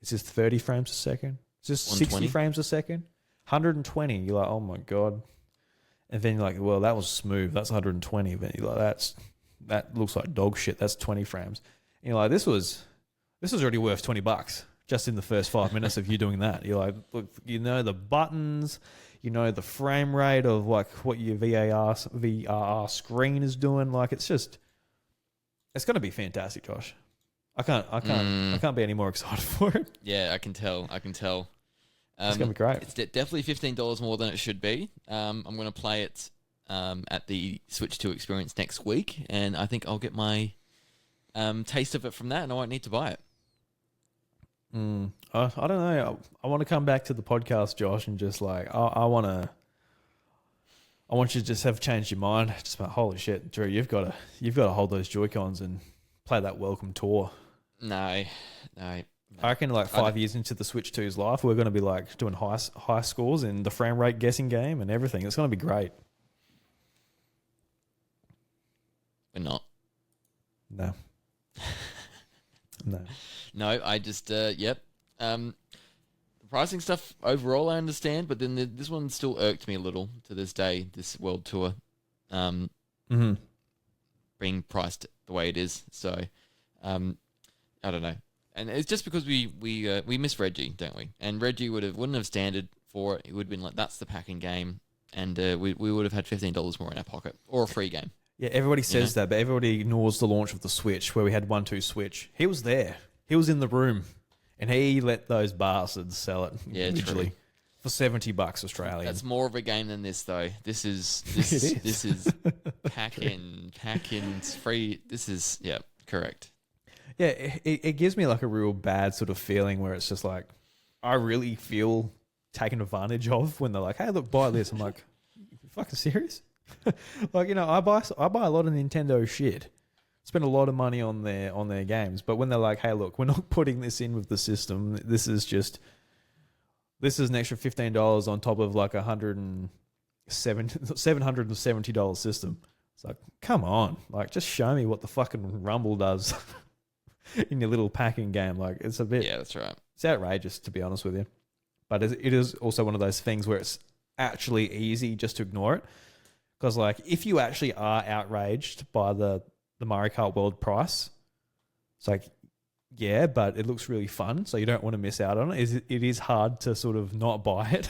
A: Is this 30 frames a second? Is this 60 frames a second? 120. You're like, oh my god. And then you're like, well, that was smooth. That's 120. Then you're like, that looks like dog shit. That's 20 frames. And you're like, this was already worth $20 just in the first 5 minutes of you doing that. You're like, look, you know the buttons, you know the frame rate of like what your VRR screen is doing. Like it's going to be fantastic, Josh. I can't be any more excited for it.
B: Yeah, I can tell.
A: It's gonna be great.
B: It's definitely $15 more than it should be. I'm going to play it at the Switch 2 experience next week, and I think I'll get my taste of it from that, and I won't need to buy it.
A: I don't know. I want to come back to the podcast, Josh, and just like I want you to just have changed your mind. Just about holy shit, Drew, you've got to hold those Joy-Cons and play that welcome tour.
B: No.
A: I reckon like 5 years into the Switch 2's life, we're going to be like doing high scores in the frame rate guessing game and everything. It's going to be great.
B: We're not.
A: No. No.
B: No, I just, yep. The pricing stuff overall I understand, but then this one still irked me a little to this day, this world tour being priced the way it is. So, I don't know. And it's just because we miss Reggie, don't we? And Reggie wouldn't have standard for it. It would have been like, that's the packing game. And we would have had $15 more in our pocket. Or a free game.
A: Yeah, everybody says that, but everybody ignores the launch of the Switch where we had 1-2 Switch. He was there. He was in the room. And he let those bastards sell it individually for $70 Australian.
B: That's more of a game than this, though. This is pack-in, it's free. This is, yeah, correct.
A: Yeah, it gives me like a real bad sort of feeling where it's just like, I really feel taken advantage of when they're like, hey, look, buy this. I'm like, you fucking serious? Like, you know, I buy a lot of Nintendo shit. Spend a lot of money on their games, but when they're like, hey, look, we're not putting this in with the system. This is an extra $15 on top of like $770 system. It's like, come on, like just show me what the fucking Rumble does in your little packing game. Like it's a bit,
B: yeah, that's right.
A: It's outrageous, to be honest with you. But it is also one of those things where it's actually easy just to ignore it. Because like if you actually are outraged by the Mario Kart World price, it's like, yeah, but it looks really fun, so you don't want to miss out on it. It is hard to sort of not buy it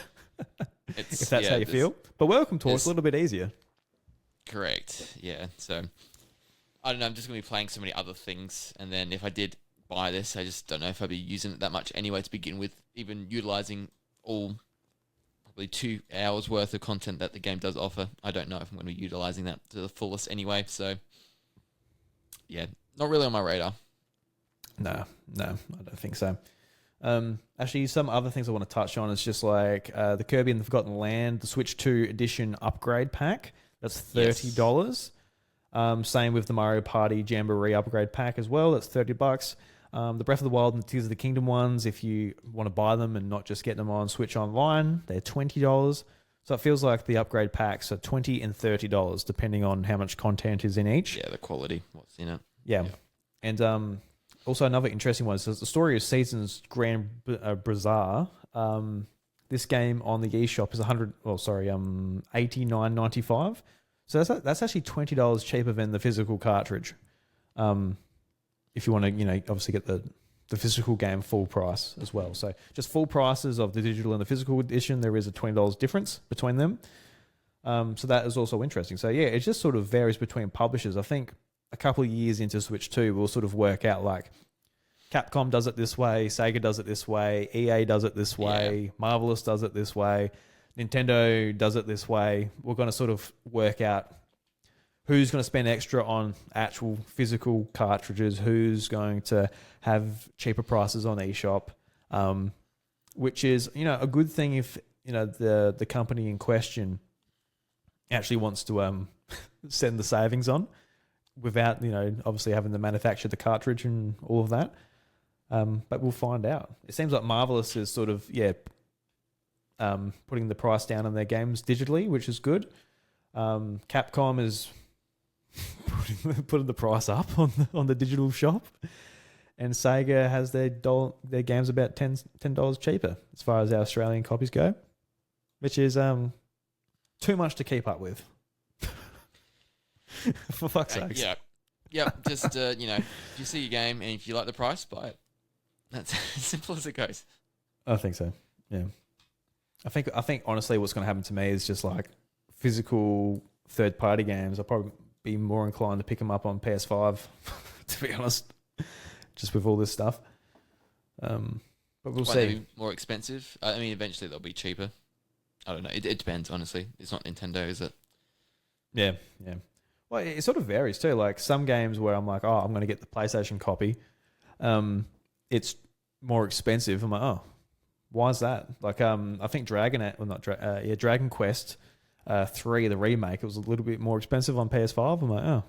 A: if that's how you feel. But Welcome Tour is a little bit easier.
B: Correct, yeah. So, I don't know, I'm just going to be playing so many other things, and then if I did buy this, I just don't know if I'd be using it that much anyway to begin with, even utilising all probably 2 hours worth of content that the game does offer. I don't know if I'm going to be utilising that to the fullest anyway, so yeah, not really on my radar. No, I don't think so. Actually, some other things I want to touch on is just like the Kirby and the Forgotten Land, the Switch 2 edition upgrade pack. That's $30. Yes. Same with the Mario Party Jamboree upgrade pack as well. That's $30. The Breath of the Wild and the Tears of the Kingdom ones, if you want to buy them and not just get them on Switch Online, they're $20. So it feels like the upgrade packs are $20 and $30, depending on how much content is in each. Yeah, the quality, what's in it.
A: Yeah. And also another interesting one is the Story of Seasons Grand Bazaar. This game on the eShop is $89.95. So that's actually $20 cheaper than the physical cartridge. If you want to, obviously get the physical game full price as well. So just full prices of the digital and the physical edition, there is a $20 difference between them. So that is also interesting. So yeah, it just sort of varies between publishers. I think a couple of years into Switch 2, we'll sort of work out like Capcom does it this way, Sega does it this way, EA does it this way, Marvelous does it this way, Nintendo does it this way. We're going to sort of work out who's going to spend extra on actual physical cartridges, who's going to have cheaper prices on eShop, which is, a good thing if, the company in question actually wants to send the savings on without, obviously having to manufacture the cartridge and all of that. But we'll find out. It seems like Marvelous is sort of, putting the price down on their games digitally, which is good. Capcom is putting the price up on the digital shop, and Sega has their games about $10 cheaper as far as our Australian copies go, which is too much to keep up with. For fuck's sake.
B: Yeah. Just if you see your game and if you like the price, buy it. That's as simple as it goes.
A: I think so. Yeah. I think honestly, what's going to happen to me is just like physical third-party games. I'll probably be more inclined to pick them up on PS5, to be honest, just with all this stuff. But we'll
B: Why
A: see.
B: they be more expensive? I mean, eventually they'll be cheaper. I don't know. It depends, honestly. It's not Nintendo, is it?
A: Yeah, yeah. Well, it sort of varies too. Like some games where I'm like, oh, I'm going to get the PlayStation copy. It's more expensive. I'm like, oh, why is that? Like, I think Dragon Quest 3, the remake, it was a little bit more expensive on PS5. I'm like, oh,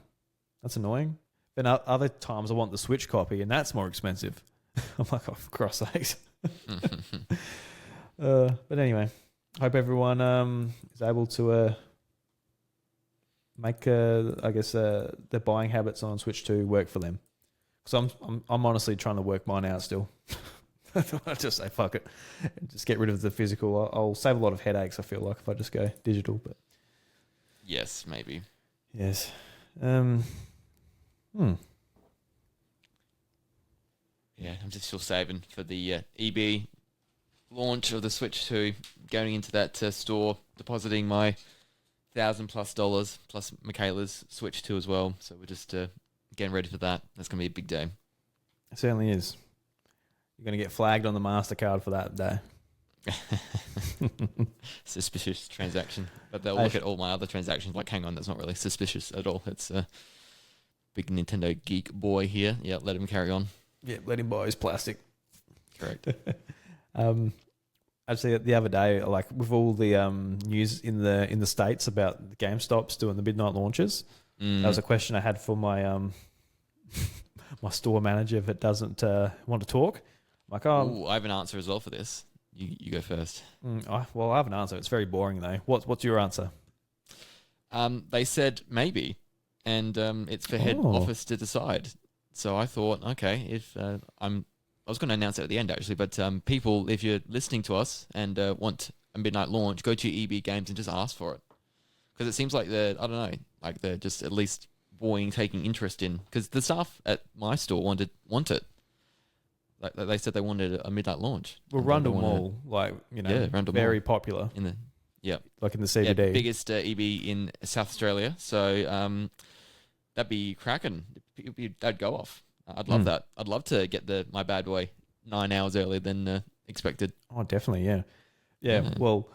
A: that's annoying. Then other times I want the Switch copy, and that's more expensive. I'm like, oh, for Christ's sakes. But anyway, hope everyone is able to make, I guess, their buying habits on Switch 2 work for them. Because I'm honestly trying to work mine out still. I just say fuck it, and just get rid of the physical. I'll save a lot of headaches. I feel like if I just go digital. But
B: Yes, maybe.
A: yes,
B: Yeah, I'm just still saving for the EB launch of the Switch 2, going into that store, depositing my $1,000+ plus Michaela's Switch 2 as well. So we're just getting ready for that. That's going to be a big day.
A: It certainly is. You're going to get flagged on the MasterCard for that day.
B: Suspicious transaction. But they'll look at all my other transactions like, hang on, that's not really suspicious at all. It's a big Nintendo geek boy here. Yeah, let him carry on.
A: Yeah, let him buy his plastic.
B: Correct.
A: Actually, the other day, like with all the news in the States about the GameStops doing the midnight launches, that was a question I had for my my store manager if it doesn't want to talk. I'm like,
B: Ooh, I have an answer as well for this. You go first.
A: Well, I have an answer. It's very boring though. What's your answer?
B: They said maybe, and it's for head office to decide. So I thought, okay, if I was going to announce it at the end actually, but people, if you're listening to us and want a midnight launch, go to your EB Games and just ask for it, because it seems like they're just at least taking interest in, because the staff at my store want it. Like they said they wanted a midnight launch.
A: Well, Rundle Mall, very popular
B: in the
A: like in the CBD,
B: biggest EB in South Australia. So that'd be cracking. That'd go off. I'd love that. I'd love to get my bad boy 9 hours earlier than expected.
A: Oh, definitely, yeah. Well,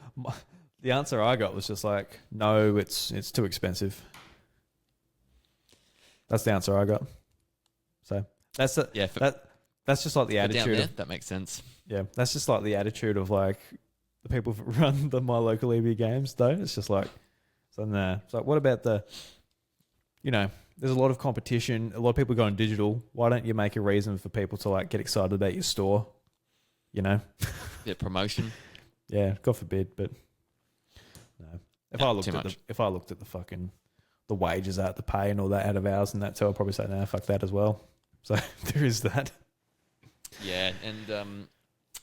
A: the answer I got was just like, no, it's too expensive. That's the answer I got. So that's that's just like the attitude.
B: Down there, that makes sense.
A: Yeah, that's just like the attitude of like the people who run my local EB Games. Though it's just like, so nah. It's like, what about there's a lot of competition. A lot of people going digital. Why don't you make a reason for people to like get excited about your store? Yeah,
B: promotion.
A: Yeah, God forbid, but no. If I looked at the fucking the wages out to pay and all that out of hours and that too, I'd probably say, nah, fuck that as well. So there is that.
B: Yeah, and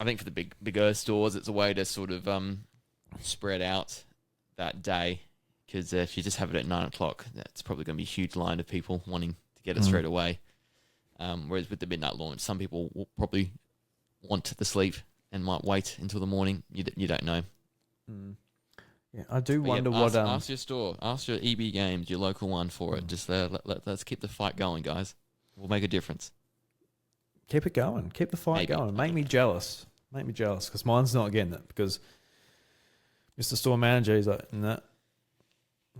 B: I think for the bigger stores, it's a way to sort of spread out that day, because if you just have it at 9 o'clock, that's probably going to be a huge line of people wanting to get it straight away. Whereas with the midnight launch, some people will probably want the sleep and might wait until the morning. You don't know.
A: Yeah, I do wonder
B: ask your store, ask your EB Games, your local one for it. Just let's keep the fight going, guys. We'll make a difference.
A: Keep it going. Keep the fight going. Make me jealous. Because mine's not getting it. Because Mr. Store Manager, he's like, nah.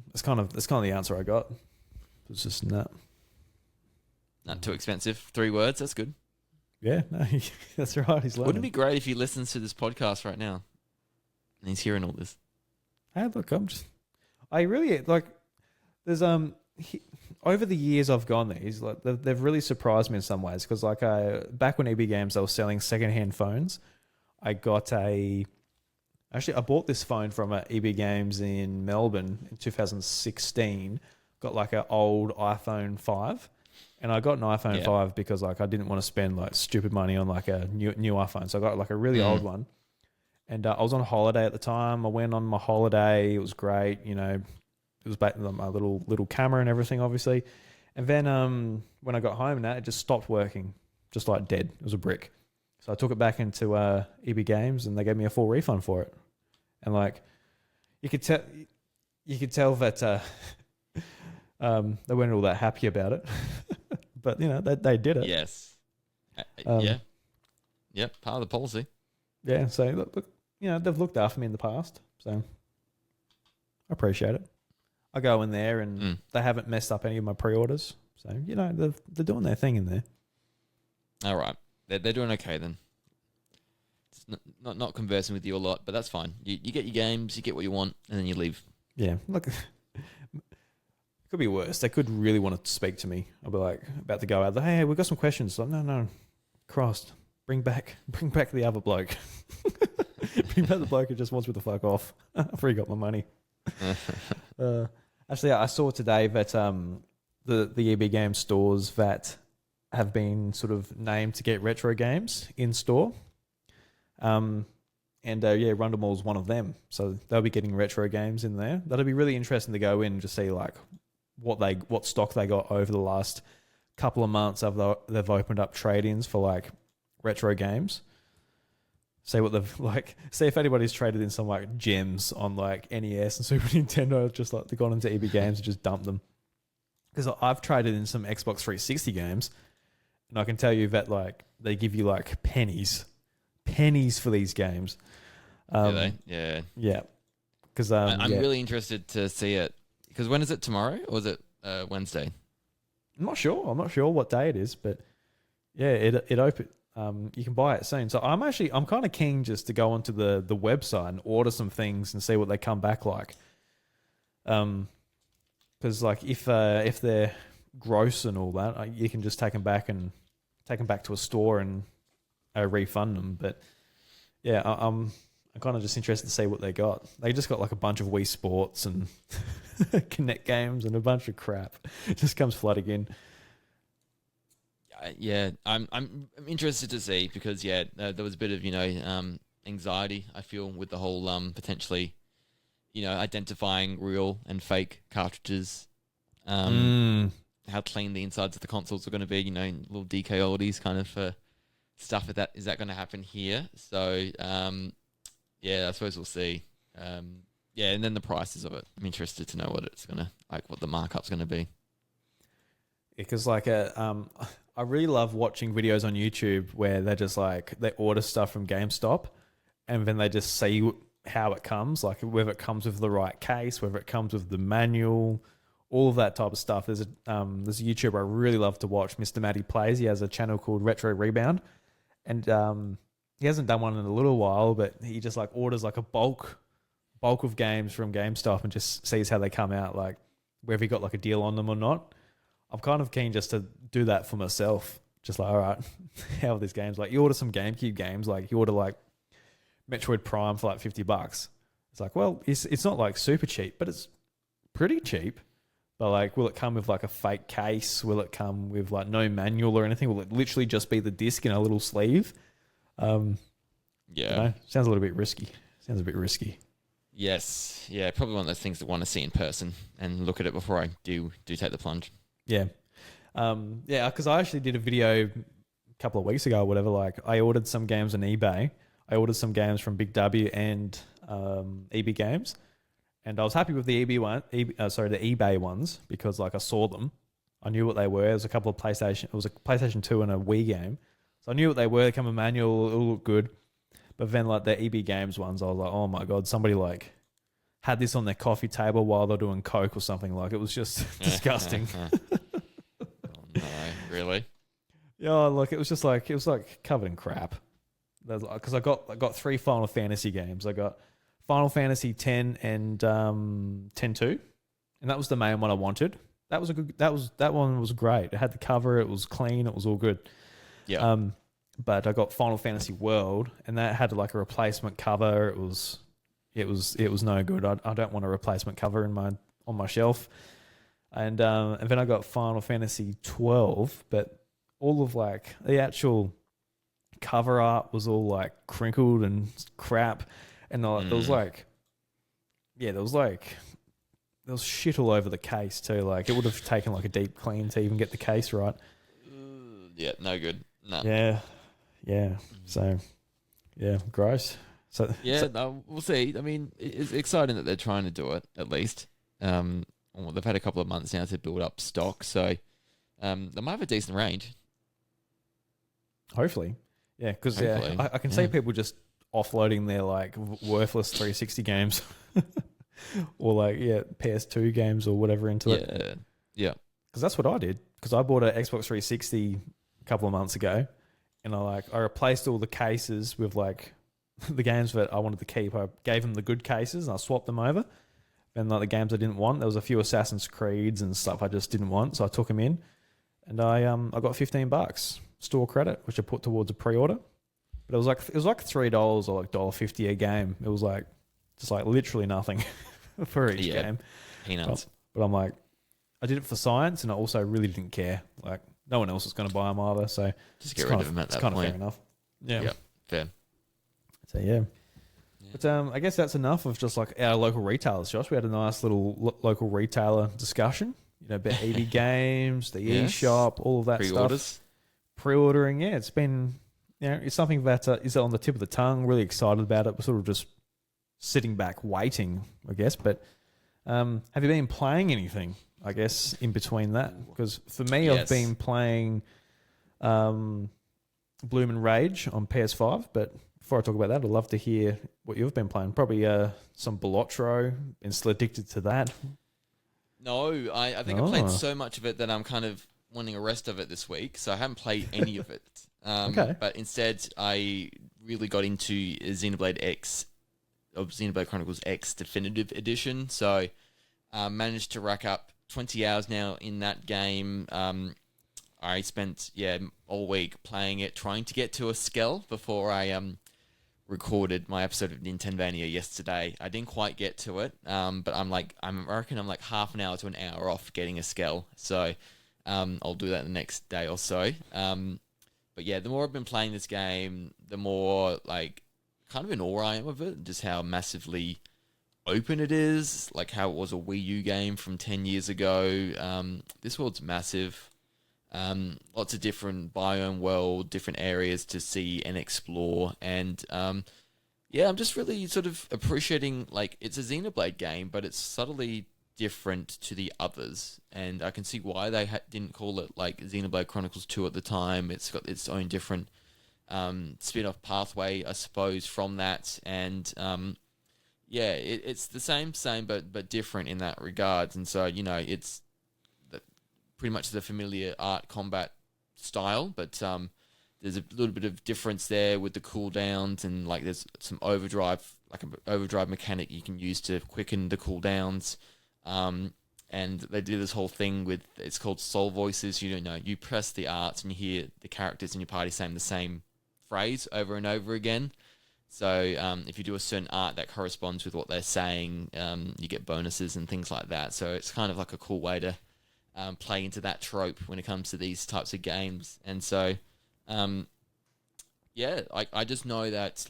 A: That's kind of the answer I got. It's just nah.
B: Not too expensive. 3 words. That's good.
A: Yeah, no, that's right. He's learning.
B: Wouldn't it be great if he listens to this podcast right now and he's hearing all this?
A: Hey, look, I really like. There's over the years I've gone there, he's like they've really surprised me in some ways, because like back when EB Games, they were selling secondhand phones. I bought this phone from EB Games in Melbourne in 2016. Got like an old iPhone 5, and I got an iPhone 5 because like I didn't want to spend like stupid money on like a new iPhone, so I got like a really old one. And I was on holiday at the time. I went on my holiday. It was great, It was back with my little camera and everything, obviously. And then when I got home, it just stopped working, just like dead. It was a brick. So I took it back into EB Games, and they gave me a full refund for it. And like, you could tell that they weren't all that happy about it, but they did it.
B: Yes.
A: Um,
B: Yeah. Yep. Part of the policy.
A: Yeah. So look, they've looked after me in the past, so I appreciate it. I go in there and they haven't messed up any of my pre-orders, so they're doing their thing in there.
B: All right. They're doing okay then. It's not conversing with you a lot, but that's fine. You get your games, you get what you want, and then you leave.
A: Yeah, look, it could be worse. They could really want to speak to me. I'll be like about to go out. Hey, we've got some questions. Like, no, Christ, bring back the other bloke. Bring back the bloke who just wants me to fuck off. I've already got my money. Actually, I saw today that the EB Games stores that have been sort of named to get retro games in store. Rundle is one of them. So they'll be getting retro games in there. That'll be really interesting to go in and just see like what stock they got over the last couple of months. They've opened up trade-ins for like retro games. See what they've like. See if anybody's traded in some like gems on like NES and Super Nintendo. Just like they've gone into EB Games and just dumped them. Because I've traded in some Xbox 360 games, and I can tell you that like they give you like pennies for these games.
B: Yeah.
A: Yeah. Because
B: I'm really interested to see it. Because when is it, tomorrow or is it Wednesday?
A: I'm not sure what day it is, but yeah, it opened. You can buy it soon. So I'm kind of keen just to go onto the website and order some things and see what they come back like. Because like if they're gross and all that, you can just take them back to a store and refund them. But yeah, I'm kind of just interested to see what they got. They just got like a bunch of Wii Sports and Connect games and a bunch of crap. It just comes flooding in.
B: Yeah, I'm interested to see because there was a bit of anxiety I feel with the whole potentially identifying real and fake cartridges, how clean the insides of the consoles are going to be, little DK oldies kind of stuff. Is that going to happen here? So I suppose we'll see. And then the prices of it. I'm interested to know what it's gonna what the markup's going to be.
A: Because I really love watching videos on YouTube where they just they order stuff from GameStop and then they just see how it comes, like whether it comes with the right case, whether it comes with the manual, all of that type of stuff. There's a YouTuber I really love to watch, Mr. Matty Plays. He has a channel called Retro Rebound, and he hasn't done one in a little while, but he just orders a bulk of games from GameStop and just sees how they come out, like whether he got a deal on them or not. I'm kind of keen just to do that for myself. Just all right, how are these games? You order some GameCube games, you order Metroid Prime for $50. It's well, it's not super cheap, but it's pretty cheap. But will it come with a fake case? Will it come with no manual or anything? Will it literally just be the disc in a little sleeve?
B: Sounds
A: a little bit risky. Sounds a bit risky.
B: Yes, yeah, probably one of those things that I want to see in person and look at it before I do take the plunge.
A: Yeah. Because I actually did a video a couple of weeks ago or whatever. I ordered some games on eBay. I ordered some games from Big W and EB Games. And I was happy with the the eBay ones because I saw them. I knew what they were. It was a PlayStation 2 and a Wii game. So I knew what they were. They come in manual. It all looked good. But then the EB Games ones, I was like, oh my God, somebody had this on their coffee table while they're doing coke or something. It was just disgusting.
B: Oh no, really?
A: Yeah, it was just covered in crap. Because I got 3 Final Fantasy games. I got Final Fantasy X and 10-2, and that was the main one I wanted. That one was great. It had the cover. It was clean. It was all good.
B: Yeah.
A: But I got Final Fantasy World, and that had a replacement cover. It was no good. I don't want a replacement cover on my shelf. And then I got Final Fantasy 12, but all of the actual cover art was all crinkled and crap, and there was shit all over the case too. It would have taken a deep clean to even get the case right.
B: Yeah, no good. No.
A: Yeah. Yeah. So, yeah, gross. So
B: Yeah, no, we'll see. I mean, it's exciting that they're trying to do it, at least. Well, they've had a couple of months now to build up stock, so they might have a decent range.
A: hopefully, yeah, because
B: Hopefully,
A: I can see people just offloading their like worthless 360 games, or like PS2 games or whatever into it.
B: Yeah, yeah,
A: Because that's what I did. Because I bought an Xbox 360 a couple of months ago, and I replaced all the cases with like the games that I wanted to keep. I gave them the good cases and I swapped them over. And like the games I didn't want, there was a few Assassin's Creeds and stuff I just didn't want, so I took them in, and I got $15 store credit, which I put towards a pre-order. But it was like $3 or like $1.50 a game. It was like just like literally nothing for each game.
B: Peanuts.
A: But I'm like, I did it for science, and I also really didn't care. Like no one else was going to buy them either, so
B: Just get rid of them at that point.
A: It's kind of fair enough. Yeah.
B: Yeah, fair.
A: So yeah. But I guess that's enough of just like our local retailers, Josh. We had a nice little local retailer discussion. You know, about EV games, the eShop, all of that
B: Pre-orders.
A: stuff. Pre-ordering, yeah. It's been, it's something that is on the tip of the tongue. Really excited about it. We're sort of just sitting back waiting, I guess. But have you been playing anything, I guess, in between that? Because for me, I've been playing Bloom and Rage on PS5, but before I talk about that, I'd love to hear what you've been playing. Probably some Bolotro. Been still addicted to that.
B: No, I think I played so much of it that I'm kind of wanting a rest of it this week, so I haven't played any of it.
A: Okay.
B: But instead, I really got into Xenoblade X, or Xenoblade Chronicles X Definitive Edition, so managed to rack up 20 hours now in that game. I spent, all week playing it, trying to get to a Skell before I recorded my episode of Nintendonia yesterday. I didn't quite get to it, but I reckon I'm like half an hour to an hour off getting a Skell. So I'll do that the next day or so. But yeah, the more I've been playing this game, the more like kind of in awe I am of it, just how massively open it is, like how it was a Wii U game from 10 years ago. This world's massive. Lots of different biome world, different areas to see and explore, and I'm just really sort of appreciating, like, it's a Xenoblade game, but it's subtly different to the others, and I can see why they didn't call it like Xenoblade Chronicles 2 at the time. It's got its own different spin-off pathway, I suppose, from that, and it's the same but different in that regards, and so it's pretty much the familiar art combat style, but there's a little bit of difference there with the cooldowns, and like there's some overdrive, like an overdrive mechanic you can use to quicken the cooldowns. And they do this whole thing with, it's called soul voices. You press the arts and you hear the characters in your party saying the same phrase over and over again. So if you do a certain art that corresponds with what they're saying, you get bonuses and things like that. So it's kind of like a cool way to play into that trope when it comes to these types of games. And so, I just know that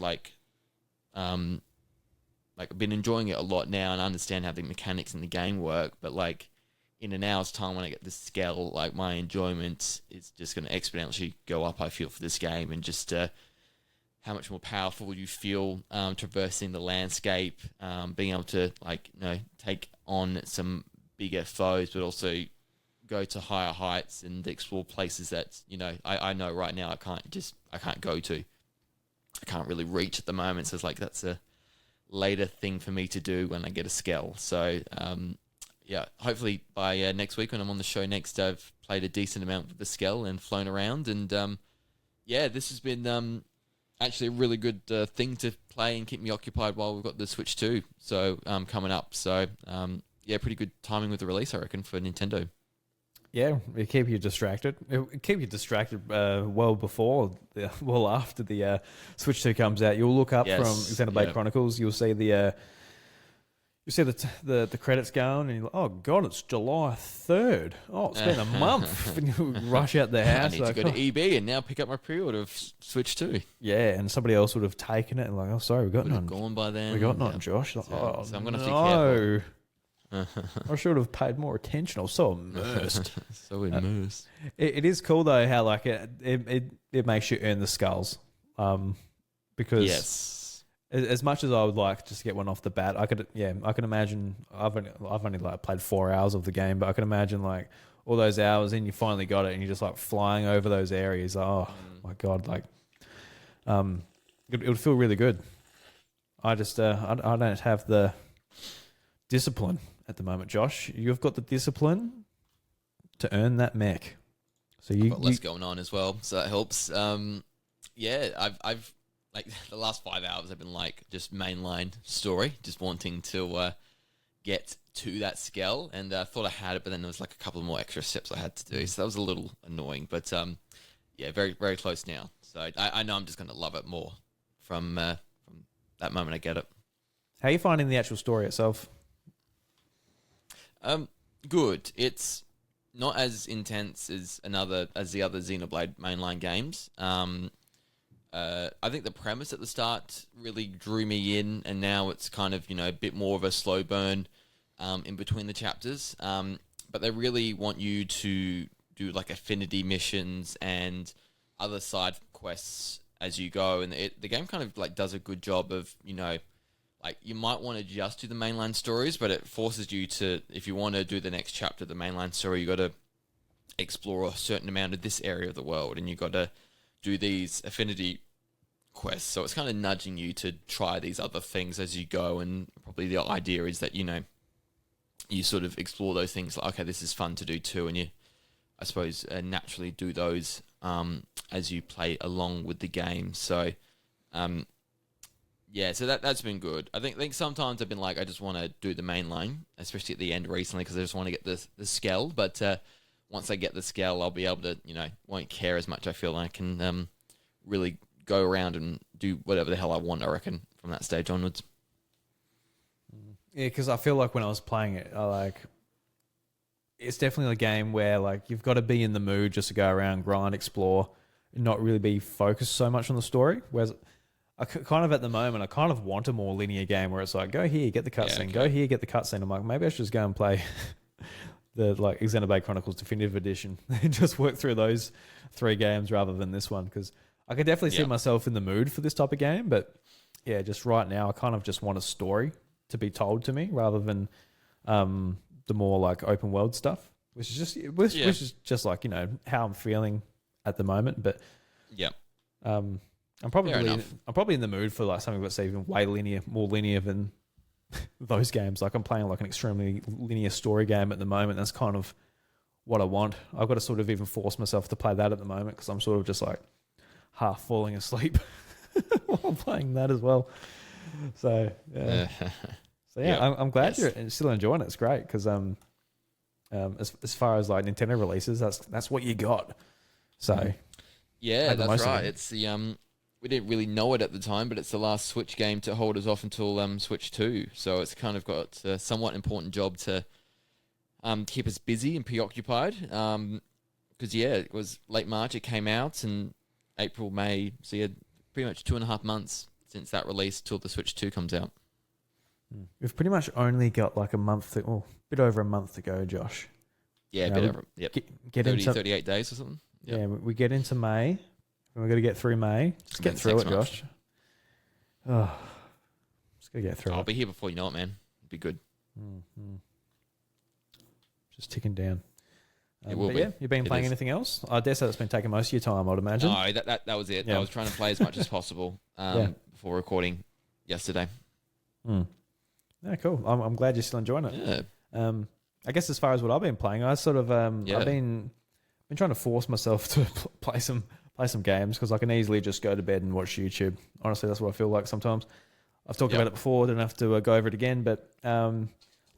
B: I've been enjoying it a lot now, and I understand how the mechanics in the game work, but like in an hour's time when I get the scale, like my enjoyment is just going to exponentially go up, I feel, for this game, and just how much more powerful you feel traversing the landscape, being able to take on some bigger foes, but also go to higher heights and explore places that I know right now I can't go to. I can't really reach at the moment. So it's like that's a later thing for me to do when I get a scale. So hopefully by next week when I'm on the show next, I've played a decent amount with the scale and flown around, and this has been actually a really good thing to play and keep me occupied while we've got the Switch 2 coming up. So pretty good timing with the release, I reckon, for Nintendo.
A: Yeah, it keep you distracted. It keep you distracted well after the Switch 2 comes out. You'll look up from Xenoblade Chronicles. You'll see the credits going, and you're like, oh god, it's July 3rd. Oh, it's been a month. And you rush out the house.
B: I need to go to EB and now pick up my pre-order of Switch 2.
A: Yeah, and somebody else would have taken it and like, oh sorry, we got none.
B: Gone by then.
A: We got none, Josh. Like,
B: so I'm gonna have to be careful.
A: I should have paid more attention. I was so immersed.
B: It is
A: It is cool though how like it makes you earn the skulls. Because
B: Yes.
A: as much as I would like just to get one off the bat, I can imagine. I've only like played 4 hours of the game, but I can imagine like all those hours in, you finally got it, and you're just like flying over those areas. Oh my god, like it would feel really good. I just I don't have the discipline at the moment, Josh. You've got the discipline to earn that mech. So
B: I've got less going on as well, so that helps. Yeah, I've like the last 5 hours I've been like just mainline story, just wanting to get to that scale, and I thought I had it, but then there was like a couple more extra steps I had to do, so that was a little annoying. But yeah, very very close now. So I know I'm just going to love it more from that moment I get it.
A: How are you finding the actual story itself?
B: Good. It's not as intense as the other Xenoblade mainline games. I think the premise at the start really drew me in, and now it's kind of, a bit more of a slow burn in between the chapters. But they really want you to do like affinity missions and other side quests as you go, and the game kind of like does a good job of, like you might want to just do the mainline stories, but it forces you to, if you want to do the next chapter of the mainline story, you got to explore a certain amount of this area of the world, and you got to do these affinity quests. So it's kind of nudging you to try these other things as you go, and probably the idea is that, you sort of explore those things like, okay, this is fun to do too, and you, I suppose, naturally do those as you play along with the game. So, yeah, so that's been good. I think sometimes I've been like, I just want to do the main line, especially at the end recently, because I just want to get the scale. But once I get the scale, I'll be able to, won't care as much. I feel I can really go around and do whatever the hell I want, I reckon, from that stage onwards.
A: Yeah, because I feel like when I was playing it, it's definitely a game where like you've got to be in the mood just to go around, grind, explore, and not really be focused so much on the story. Whereas kind of at the moment, I kind of want a more linear game where it's like, go here, get the cutscene,
B: okay.
A: Go here, get the cutscene. I'm like, maybe I should just go and play the like Xenoblade Chronicles Definitive Edition and just work through those 3 games rather than this one, because I could definitely see myself in the mood for this type of game. But yeah, just right now, I kind of just want a story to be told to me rather than the more like open world stuff, which is just like, how I'm feeling at the moment. But
B: yeah,
A: I'm probably in the mood for like something that's even more linear than those games. Like I'm playing like an extremely linear story game at the moment. That's kind of what I want. I've got to sort of even force myself to play that at the moment, because I'm sort of just like half falling asleep while playing that as well. So yeah. I'm glad you're still enjoying it. It's great because as far as like Nintendo releases, that's what you got. So
B: yeah, that's right. It's the we didn't really know it at the time, but it's the last Switch game to hold us off until Switch 2. So it's kind of got a somewhat important job to keep us busy and preoccupied. Because it was late March it came out, and April, May, so you had pretty much 2.5 months since that release till the Switch 2 comes out.
A: We've pretty much only got like a bit over a month to go, Josh.
B: Yeah, a bit over. Yep.
A: Get
B: 38 days or something.
A: Yep. Yeah, we get into May, and we've got to get through May. Just get through it, Josh. Oh, just got to get through it.
B: I'll be here before you know it, man. It'll be good.
A: Mm-hmm. Just ticking down.
B: It will be.
A: Yeah, you've been playing anything else? I dare say that's been taking most of your time, I'd imagine.
B: No, that was it. Yeah. I was trying to play as much as possible before recording yesterday.
A: Yeah, cool. I'm glad you're still enjoying it.
B: Yeah.
A: I guess as far as what I've been playing, I sort of I've been trying to force myself to play some games, because I can easily just go to bed and watch YouTube. Honestly, that's what I feel like sometimes. I've talked about it before. Don't have to go over it again. But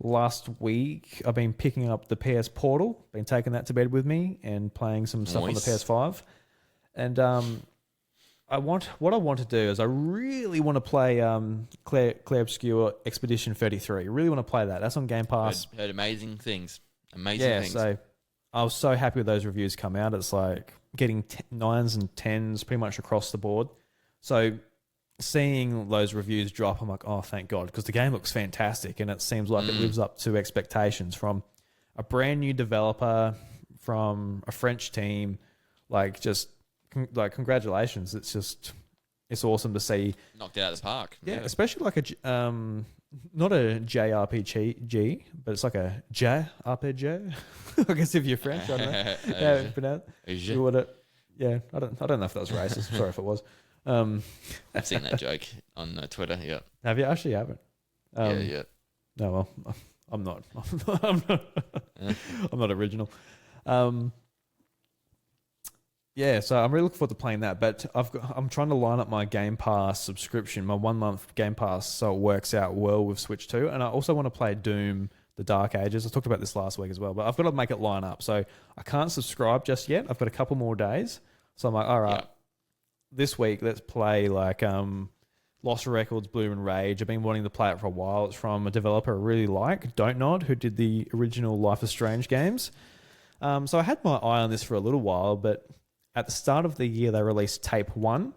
A: last week I've been picking up the PS Portal, been taking that to bed with me and playing some stuff on the PS5. And what I want to do is I really want to play Claire Obscure Expedition 33. I really want to play that. That's on Game Pass.
B: Heard amazing things. Amazing things.
A: So I was so happy with those reviews come out. It's like getting 9s and 10s pretty much across the board. So seeing those reviews drop, I'm like, oh, thank God, because the game looks fantastic, and it seems like it lives up to expectations from a brand new developer, from a French team. Like, just like, congratulations. It's just it's awesome to see.
B: Knocked it out of the park.
A: Yeah, especially like not a JRPG, but it's like a JRPG. I guess if you're French, I don't know. Yeah, pronounce. You would it? Yeah, I don't know if that was racist. Sorry if it was.
B: I've seen that joke on Twitter. Yeah.
A: Have you? Actually, haven't.
B: Yeah.
A: No, well, I'm not. I'm not original. Yeah, so I'm really looking forward to playing that. But I'm trying to line up my Game Pass subscription, my 1 month Game Pass, so it works out well with Switch 2. And I also want to play Doom: The Dark Ages. I talked about this last week as well, but I've got to make it line up. So I can't subscribe just yet. I've got a couple more days. So I'm like, all right, this week let's play like Lost Records, Bloom and Rage. I've been wanting to play it for a while. It's from a developer I really like, Don't Nod, who did the original Life is Strange games. So I had my eye on this for a little while, but at the start of the year, they released Tape 1,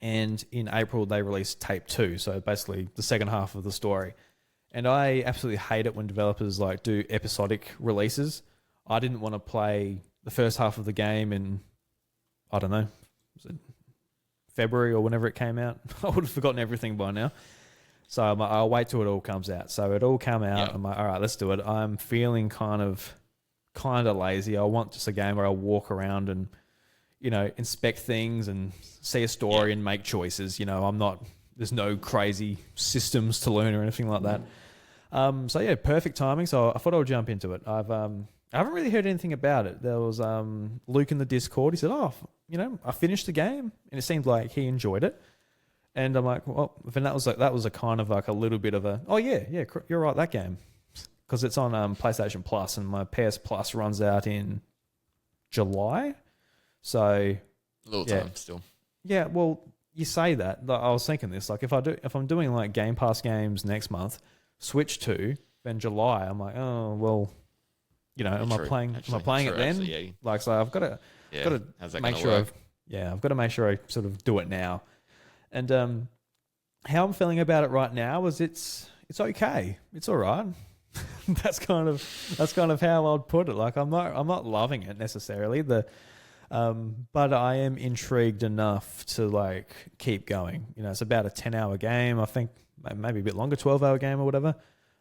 A: and in April, they released Tape 2, so basically the second half of the story. And I absolutely hate it when developers like do episodic releases. I didn't want to play the first half of the game in, I don't know, was it February or whenever it came out? I would have forgotten everything by now. So I'm like, I'll wait till it all comes out. So it all came out. Yep. I'm like, all right, let's do it. I'm feeling kind of lazy. I want just a game where I'll walk around and, inspect things and see a story and make choices. There's no crazy systems to learn or anything like that. So yeah, perfect timing. So I thought I would jump into it. I haven't really heard anything about it. There was Luke in the Discord. He said, I finished the game, and it seemed like he enjoyed it. And I'm like, well, then that was a kind of like a little bit of a, you're right, that game, because it's on PlayStation Plus, and my PS Plus runs out in July. So
B: a little time still.
A: Yeah, well, you say that. I was thinking this, like if I'm doing like Game Pass games next month, Switch 2, then July, I'm like, oh well, am I playing it then? Actually, yeah. Like, so I've got to make sure I've got to make sure I sort of do it now. And how I'm feeling about it right now is it's okay. It's all right. That's kind of how I'd put it. Like I'm not loving it necessarily. But I am intrigued enough to like keep going. It's about a 10-hour game. I think maybe a bit longer, 12-hour game or whatever.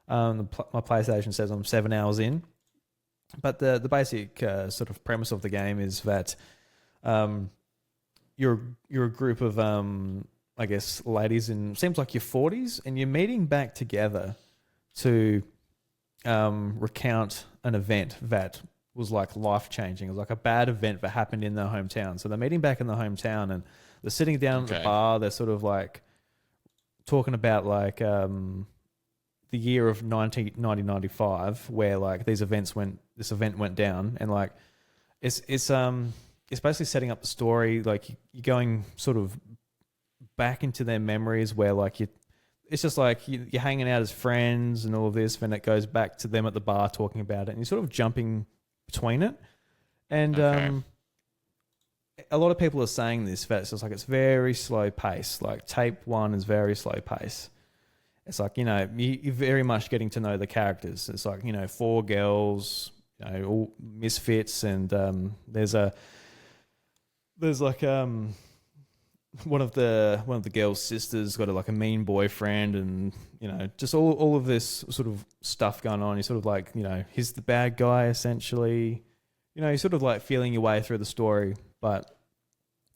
A: My PlayStation says I'm 7 hours in. But the basic sort of premise of the game is that you're a group of I guess ladies in seems like your 40s, and you're meeting back together to recount an event that was like life-changing. It was like a bad event that happened in their hometown. So they're meeting back in the hometown, and they're sitting down at the bar. They're sort of like talking about like the year of 1995, where like this event went down, and like it's basically setting up the story. Like you're going sort of back into their memories, where like it's just like you're hanging out as friends and all of this, then it goes back to them at the bar talking about it, and you're sort of jumping between it. And a lot of people are saying this, that it's just like it's very slow pace. Like Tape 1 is very slow pace. It's like, you're very much getting to know the characters. It's like, 4 girls, all misfits, and there's like one of the girls' sisters got a mean boyfriend, and just all of this sort of stuff going on. You're sort of like, he's the bad guy essentially. You're sort of like feeling your way through the story, but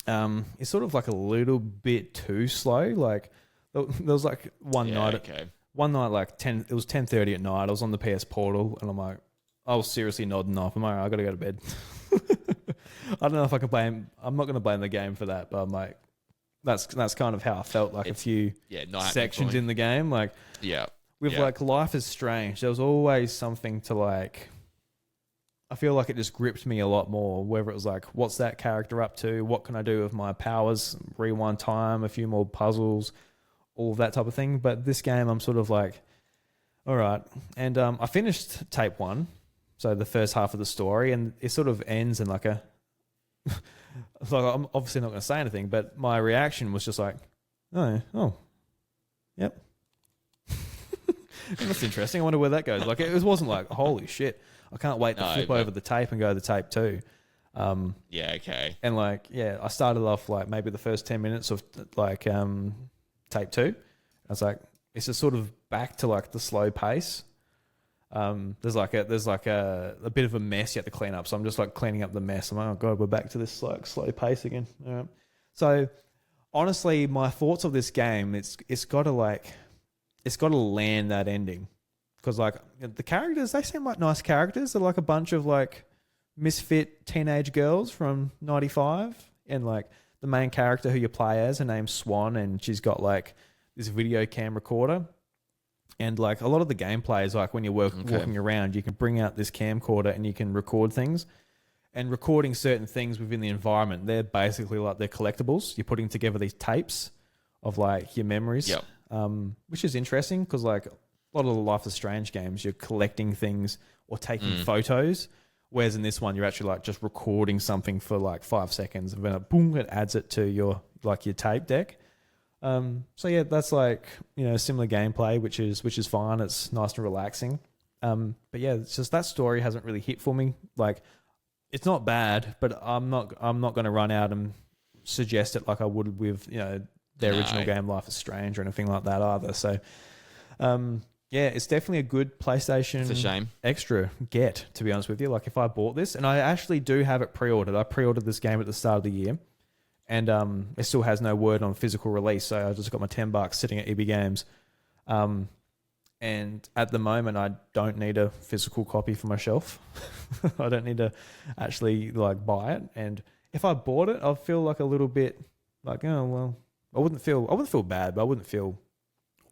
A: it's sort of like a little bit too slow. Like there was like one night like 10. It was 10:30 at night. I was on the PS Portal, and I was seriously nodding off. I'm like, I got to go to bed. I don't know if I can blame. I'm not going to blame the game for that, but I'm like, that's kind of how I felt like a few sections in the game. Like, with like Life is Strange, there was always something to like. I feel like it just gripped me a lot more. Whether it was like, what's that character up to? What can I do with my powers? Rewind time, a few more puzzles, all of that type of thing. But this game, I'm sort of like, all right. And I finished Tape 1, so the first half of the story, and it sort of ends in like a. So I'm obviously not going to say anything, but my reaction was just like, oh, yep. That's interesting. I wonder where that goes. Like, it wasn't like, holy shit, I can't wait to flip over the tape and go to Tape 2.
B: Yeah, okay.
A: And like, yeah, I started off like maybe the first 10 minutes of like tape 2. I was like, it's just sort of back to like the slow pace. There's like a bit of a mess you have to clean up. So I'm just like cleaning up the mess. I'm like, oh god, we're back to this like slow pace again. All right. So honestly, my thoughts of this game, it's got to land that ending, because like the characters, they seem like nice characters. They're like a bunch of like misfit teenage girls from '95, and like the main character who you play as, her name's Swan, and she's got like this video cam recorder. And like a lot of the gameplay is like when you're walking around, you can bring out this camcorder and you can record things. And recording certain things within the environment, they're basically like they're collectibles. You're putting together these tapes of like your memories, which is interesting because like a lot of the Life is Strange games, you're collecting things or taking photos. Whereas in this one, you're actually like just recording something for like 5 seconds, and then boom, it adds it to your tape deck. So yeah, that's like, similar gameplay, which is fine. It's nice and relaxing. But yeah, it's just that story hasn't really hit for me. Like, it's not bad, but I'm not going to run out and suggest it like I would with their original game Life is Strange or anything like that either. So yeah, it's definitely a good PlayStation
B: It's a shame.
A: Extra get, to be honest with you. Like if I bought this, and I actually do have it pre-ordered. I pre-ordered this game at the start of the year. And it still has no word on physical release, so I just got my $10 sitting at EB Games. And at the moment, I don't need a physical copy for my shelf. I don't need to actually like buy it. And if I bought it, I'd feel like a little bit like, oh well, I wouldn't feel bad, but I wouldn't feel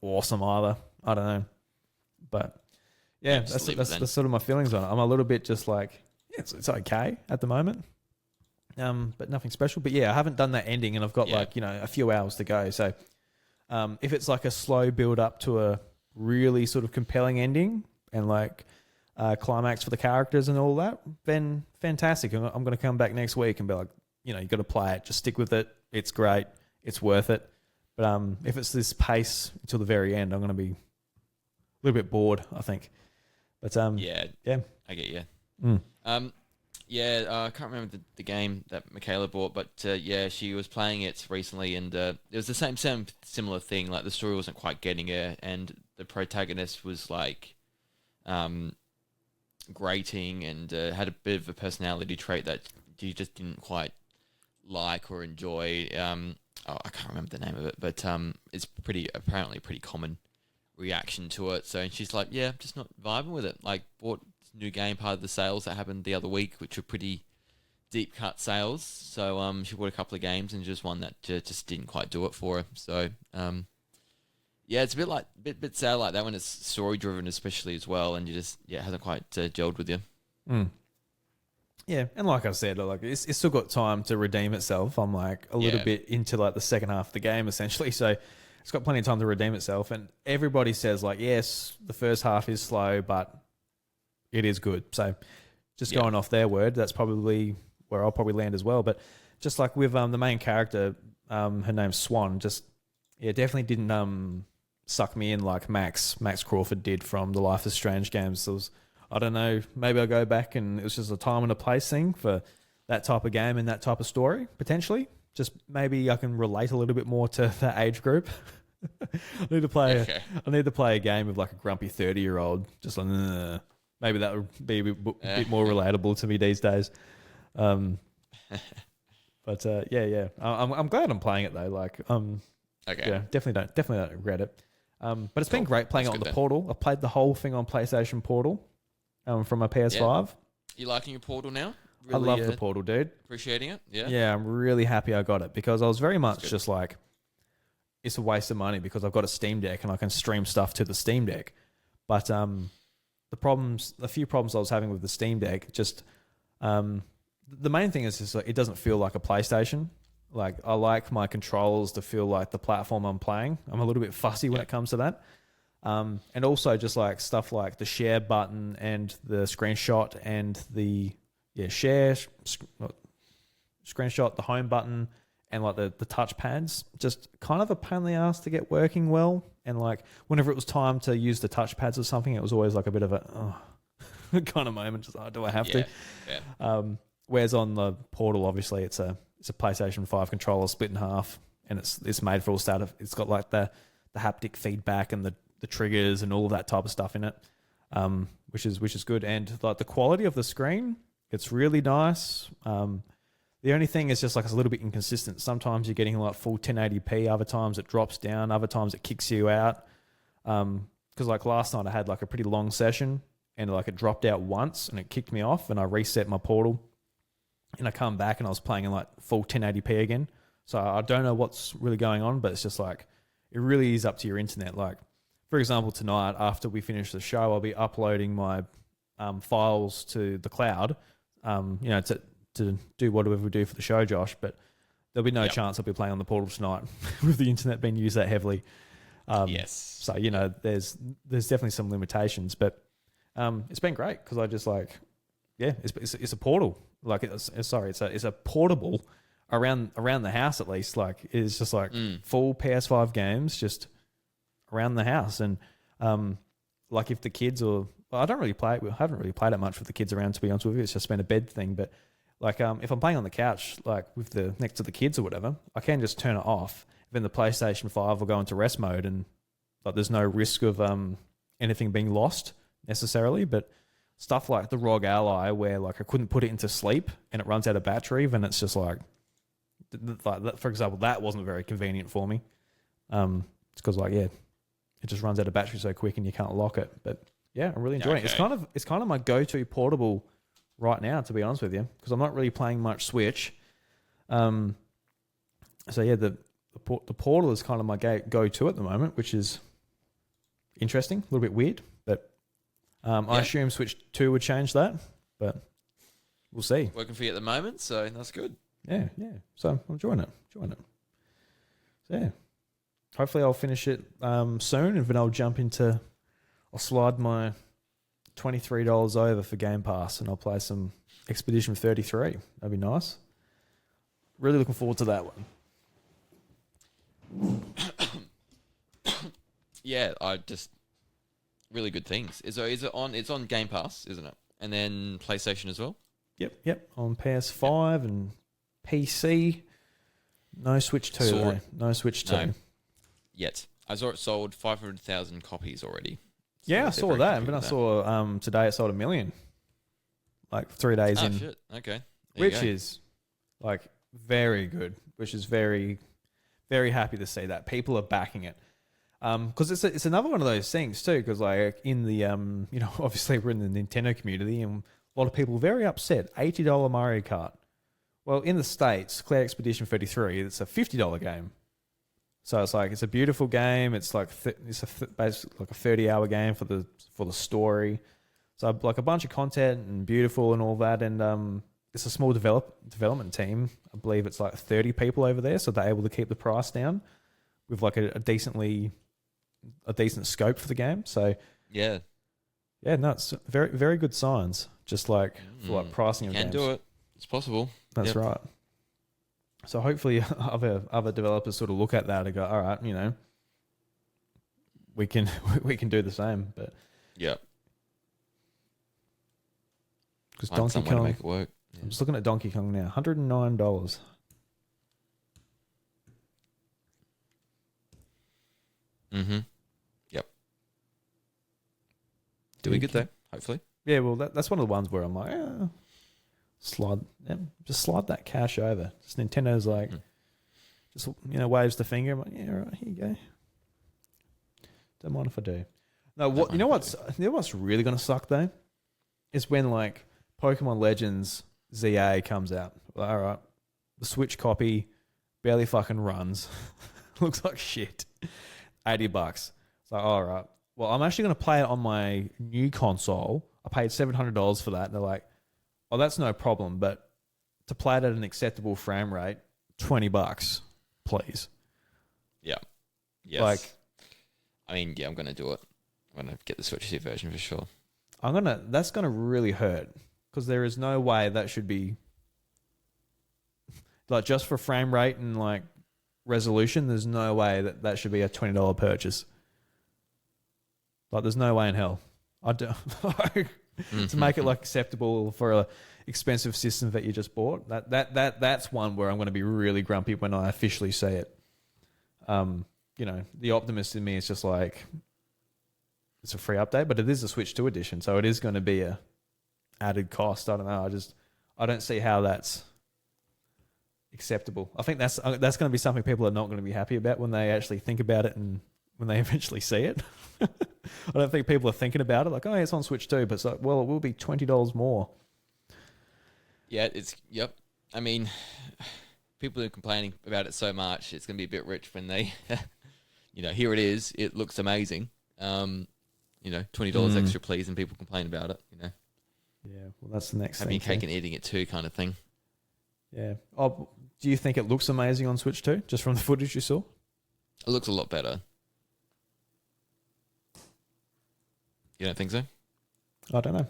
A: awesome either. I don't know, but yeah, that's sort of my feelings on it. I'm a little bit just like, yeah, it's okay at the moment. But nothing special. But yeah, I haven't done that ending, and I've got a few hours to go. So if it's like a slow build up to a really sort of compelling ending and like climax for the characters and all that, then fantastic. I'm going to come back next week and be like, you got to play it. Just stick with it. It's great. It's worth it. But if it's this pace until the very end, I'm going to be a little bit bored, I think. But
B: yeah, I get you. Yeah, I can't remember the game that Michaela bought, but yeah, she was playing it recently, and it was the same similar thing. Like the story wasn't quite getting her, and the protagonist was like grating and had a bit of a personality trait that you just didn't quite like or enjoy. I can't remember the name of it, but it's apparently pretty common reaction to it. So and she's like, yeah, just not vibing with it. Like bought new game, part of the sales that happened the other week, which were pretty deep cut sales. So she bought a couple of games and just one that just didn't quite do it for her. So yeah, it's a bit sad like that when it's story driven, especially as well, and you just it hasn't quite gelled with you.
A: Yeah, and like I said, like it's still got time to redeem itself. I'm like a little bit into like the second half of the game essentially, so it's got plenty of time to redeem itself. And everybody says like, yes, the first half is slow, but it is good. So just going off their word, that's probably where I'll probably land as well. But just like with the main character, her name's Swan, definitely didn't suck me in like Max Crawford did from the Life is Strange games. So I don't know, maybe I'll go back and it was just a time and a place thing for that type of game and that type of story, potentially. Just maybe I can relate a little bit more to that age group. I need to play a game with like a grumpy 30-year-old, just like, maybe that would be a bit more relatable to me these days. But yeah. I'm glad I'm playing it though. Like, yeah, definitely don't regret it. But it's been great playing it on the Portal. I played the whole thing on PlayStation Portal, from my PS5.
B: Yeah. You liking your Portal now?
A: Really, I love the Portal, dude.
B: Appreciating it? Yeah.
A: Yeah, I'm really happy I got it because I was very much just like, it's a waste of money because I've got a Steam Deck and I can stream stuff to the Steam Deck. But the few problems I was having with the Steam Deck, just the main thing is just like, it doesn't feel like a PlayStation. Like I like my controls to feel like the platform I'm playing. I'm a little bit fussy when it comes to that. And also just like stuff like the share button and the screenshot and the screenshot, the home button and like the touch pads, just kind of a pain in the ass to get working well. And like whenever it was time to use the touch pads or something, it was always like a bit of a kind of moment. Just do I have to?
B: Yeah.
A: Whereas on the Portal, obviously, it's a PlayStation 5 controller split in half, and it's made for all stuff. It's got like the haptic feedback and the triggers and all of that type of stuff in it, which is good. And like the quality of the screen, it's really nice. The only thing is just like it's a little bit inconsistent. Sometimes you're getting like full 1080p, other times it drops down, other times it kicks you out. Because like last night I had like a pretty long session and like it dropped out once and it kicked me off, and I reset my Portal and I come back and I was playing in like full 1080p again. So I don't know what's really going on, but it's just like it really is up to your internet. Like for example, tonight after we finish the show, I'll be uploading my files to the cloud, to do whatever we do for the show, Josh. But there'll be no chance I'll be playing on the Portal tonight with the internet being used that heavily.
B: Yes.
A: So there's definitely some limitations, but it's been great because I just like, it's a portal. Like it's a portable around the house at least. Like it's just like full PS5 games just around the house, and like if the kids I haven't really played it much with the kids around, to be honest with you. It's just been a bed thing, but like if I'm playing on the couch, like with the next to the kids or whatever, I can just turn it off. Then the PlayStation 5 will go into rest mode, and like there's no risk of anything being lost necessarily. But stuff like the ROG Ally, where like I couldn't put it into sleep and it runs out of battery, then it's just like for example, that wasn't very convenient for me. It's because it just runs out of battery so quick and you can't lock it. But yeah, I'm really enjoying it. It's kind of my go-to portable right now, to be honest with you, because I'm not really playing much Switch. So yeah, the Portal is kind of my go-to at the moment, which is interesting, a little bit weird, but I assume Switch 2 would change that, but we'll see.
B: Working for you at the moment, so that's good.
A: Yeah. So I'm enjoying it. So yeah, hopefully I'll finish it soon, and then I'll slide my $23 over for Game Pass, and I'll play some Expedition 33. That'd be nice. Really looking forward to that one.
B: Yeah, I just really good things. Is it on? It's on Game Pass, isn't it? And then PlayStation as well.
A: Yep. On PS5 and PC. No Switch 2 though. No Switch 2.
B: No. Yet. I saw it sold 500,000 copies already. So
A: yeah, I saw that, and then I saw today it sold 1 million. Like 3 days in.
B: Shit. Okay.
A: Which is like very good. Which is very, very happy to see that people are backing it. Because it's another one of those things too. Because like in the obviously we're in the Nintendo community, and a lot of people are very upset. $80 Mario Kart. Well, in the States, Cloud Expedition 33, it's a $50 game. So it's like it's a beautiful game. It's like basically like a 30-hour game for the story. So like a bunch of content and beautiful and all that. And it's a small development team. I believe it's like 30 people over there, so they're able to keep the price down with like a decent scope for the game. So no, it's very, very good signs. Just like for like pricing of games.
B: Can do it. It's possible.
A: That's right. So hopefully other developers sort of look at that and go, all right, we can do the same. But
B: yeah,
A: because Donkey Kong,
B: to make it work. Yeah.
A: I'm just looking at Donkey Kong now, $109.
B: Mm-hmm. Yep. Do we get there? Hopefully.
A: Yeah. Well, that's one of the ones where I'm like, just slide that cash over. Just Nintendo's like, just waves the finger. I'm like, yeah, all right, here you go. Don't mind if I do. No, what's really gonna suck though, is when like Pokemon Legends ZA comes out. Like, all right, the Switch copy barely fucking runs. Looks like shit. $80. It's like, all right. Well, I'm actually gonna play it on my new console. I paid $700 for that. And they're like, oh, that's no problem, but to play it at an acceptable frame rate, $20, please.
B: Yeah. Yes.
A: Like,
B: I mean, yeah, I'm gonna do it. I'm gonna get the Switch 2 version for sure.
A: That's gonna really hurt because there is no way that should be like just for frame rate and like resolution. There's no way that should be a $20 purchase. Like, there's no way in hell. I do. to make it like acceptable for a expensive system that you just bought. That's one where I'm going to be really grumpy when I officially see it. The optimist in me is just like, it's a free update, but it is a Switch 2 edition, so it is going to be a added cost. I don't know. I don't see how that's acceptable. I think that's going to be something people are not going to be happy about when they actually think about it and when they eventually see it. I don't think people are thinking about it like, oh, yeah, it's on Switch 2, but it's like, well, it will be $20 more.
B: Yeah, yep. I mean, people are complaining about it so much, it's going to be a bit rich when they, here it is. It looks amazing. $20 extra, please, and people complain about it.
A: Yeah, well, that's the next
B: having
A: thing.
B: Having cake and eating it too, kind of thing.
A: Yeah. Oh, do you think it looks amazing on Switch 2, just from the footage you saw?
B: It looks a lot better. You don't think so?
A: I don't know.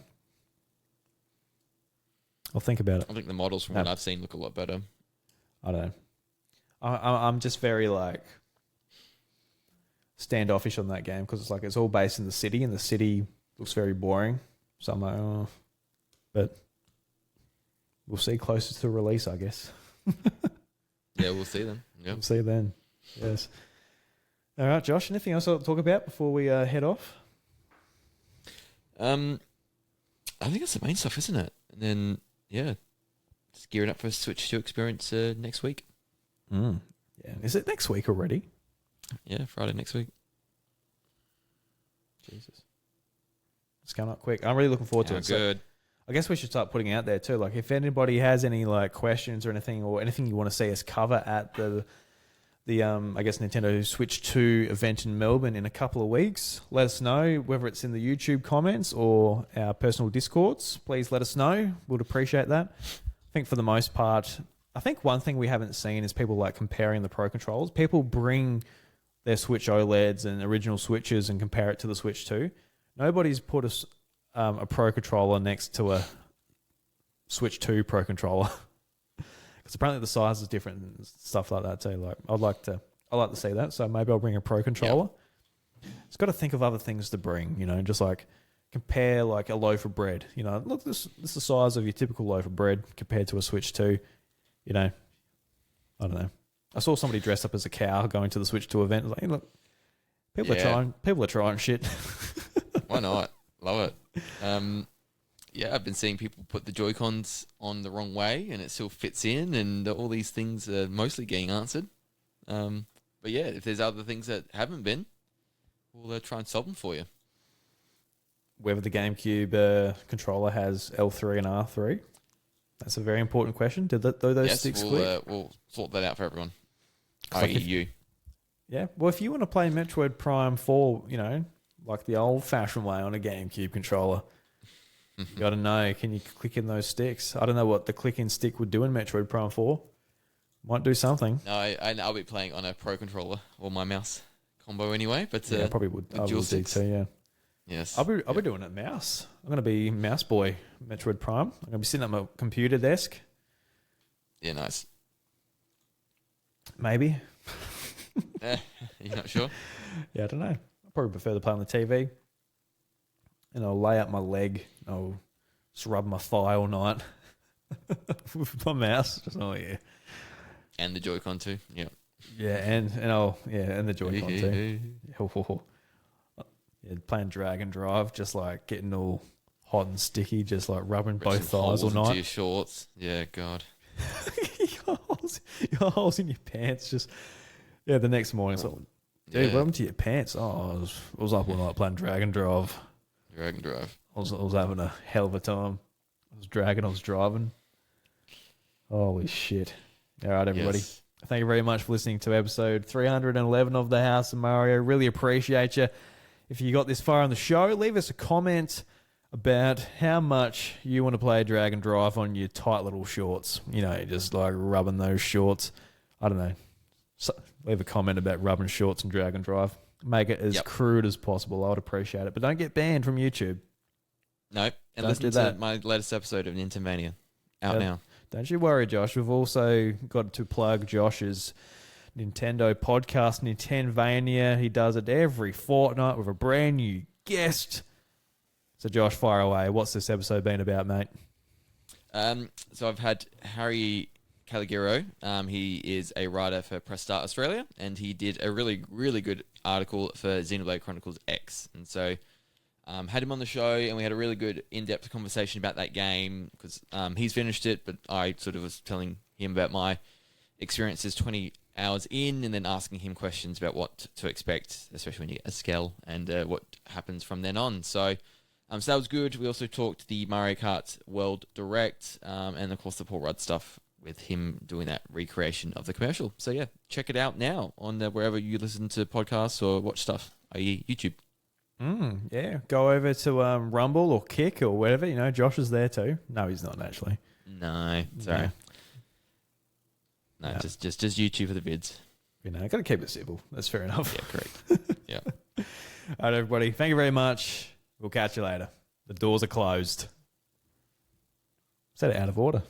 A: I'll think about it.
B: I think the models from what I've seen look a lot better.
A: I don't know. I'm just very standoffish on that game because it's like it's all based in the city, and the city looks very boring. So I'm like, oh, but we'll see closer to release, I guess.
B: Yeah, we'll see then. Yep.
A: We'll see then. Yes. All right, Josh. Anything else I'll talk about before we head off?
B: I think that's the main stuff, isn't it? And then just gearing up for a Switch 2 experience next week.
A: Yeah. Is it next week already?
B: Yeah, Friday next week.
A: Jesus. It's coming up quick. I'm really looking forward to it.
B: Good.
A: So I guess we should start putting it out there too. Like if anybody has any questions or anything you want to see us cover at the I guess Nintendo Switch 2 event in Melbourne in a couple of weeks, let us know, whether it's in the YouTube comments or our personal Discords. Please let us know. We'd appreciate that. I think for the most part, I think one thing we haven't seen is people comparing the Pro Controllers. People bring their Switch OLEDs and original Switches and compare it to the Switch 2. Nobody's put a Pro Controller next to a Switch 2 Pro Controller. Because apparently the size is different and stuff like that too. I'd like to see that. So maybe I'll bring a Pro Controller. Yep. It's got to think of other things to bring. Just compare a loaf of bread. Look, this is the size of your typical loaf of bread compared to a Switch 2. I don't know. I saw somebody dressed up as a cow going to the Switch 2 event. I was like, hey, look, people are trying shit.
B: Why not? Love it. I've been seeing people put the Joy-Cons on the wrong way and it still fits in, and all these things are mostly getting answered. But yeah, if there's other things that haven't been, we'll try and solve them for you.
A: Whether the GameCube controller has L3 and R3, that's a very important question. Do those sticks click?
B: We'll sort that out for everyone. I.e. you.
A: Yeah. Well, if you want to play Metroid Prime 4, like the old-fashioned way on a GameCube controller, you got to know, can you click in those sticks? I don't know what the click-in stick would do in Metroid Prime 4. Might do something.
B: No, I'll be playing on a Pro Controller or my mouse combo anyway. But
A: I probably would. I would do too, yeah.
B: Yes.
A: I'll be doing it mouse. I'm going to be mouse boy Metroid Prime. I'm going to be sitting at my computer desk.
B: Yeah, nice.
A: Maybe.
B: You're not sure?
A: Yeah, I don't know. I probably prefer to play on the TV. And I'll lay out my leg. I'll just rub my thigh all night with my mouse. Just, oh yeah.
B: And the Joy-Con too. Yeah.
A: Yeah, and the Joy-Con too. Yeah, playing drag and drive, just getting all hot and sticky, just rubbing both thighs all night.
B: Into your shorts. Yeah, God.
A: you got holes in your pants. Just the next morning, it's like, dude, what happened to your pants? Oh, I was up all night playing drag and drive.
B: Drag and drive.
A: I was having a hell of a time. I was dragging, I was driving. Holy shit. All right, everybody. Yes. Thank you very much for listening to episode 311 of The House of Mario. Really appreciate you. If you got this far on the show, leave us a comment about how much you want to play drag and drive on your tight little shorts. Just rubbing those shorts. I don't know. Leave a comment about rubbing shorts and drag and drive. Make it as crude as possible. I would appreciate it. But don't get banned from YouTube.
B: Nope. And listen to my latest episode of Nintendomania. Out now.
A: Don't you worry, Josh. We've also got to plug Josh's Nintendo podcast, Nintendomania. He does it every fortnight with a brand new guest. So Josh, fire away. What's this episode been about, mate?
B: So I've had Harry Caligero. He is a writer for Press Start Australia, and he did a really, really good article for Xenoblade Chronicles X. And so had him on the show, and we had a really good in-depth conversation about that game, because he's finished it, but I sort of was telling him about my experiences 20 hours in, and then asking him questions about what to expect, especially when you get a scale, and what happens from then on. So that was good. We also talked the Mario Kart World Direct, and of course the Paul Rudd stuff with him doing that recreation of the commercial. So yeah, check it out now on wherever you listen to podcasts or watch stuff, i.e. YouTube.
A: Yeah, go over to Rumble or Kick or whatever. You know, Josh is there too. No, he's not actually.
B: No, sorry. No, just YouTube for the vids.
A: You know, got to keep it simple. That's fair enough.
B: Yeah, correct. Yeah.
A: All right, everybody. Thank you very much. We'll catch you later. The doors are closed. Is that out of order?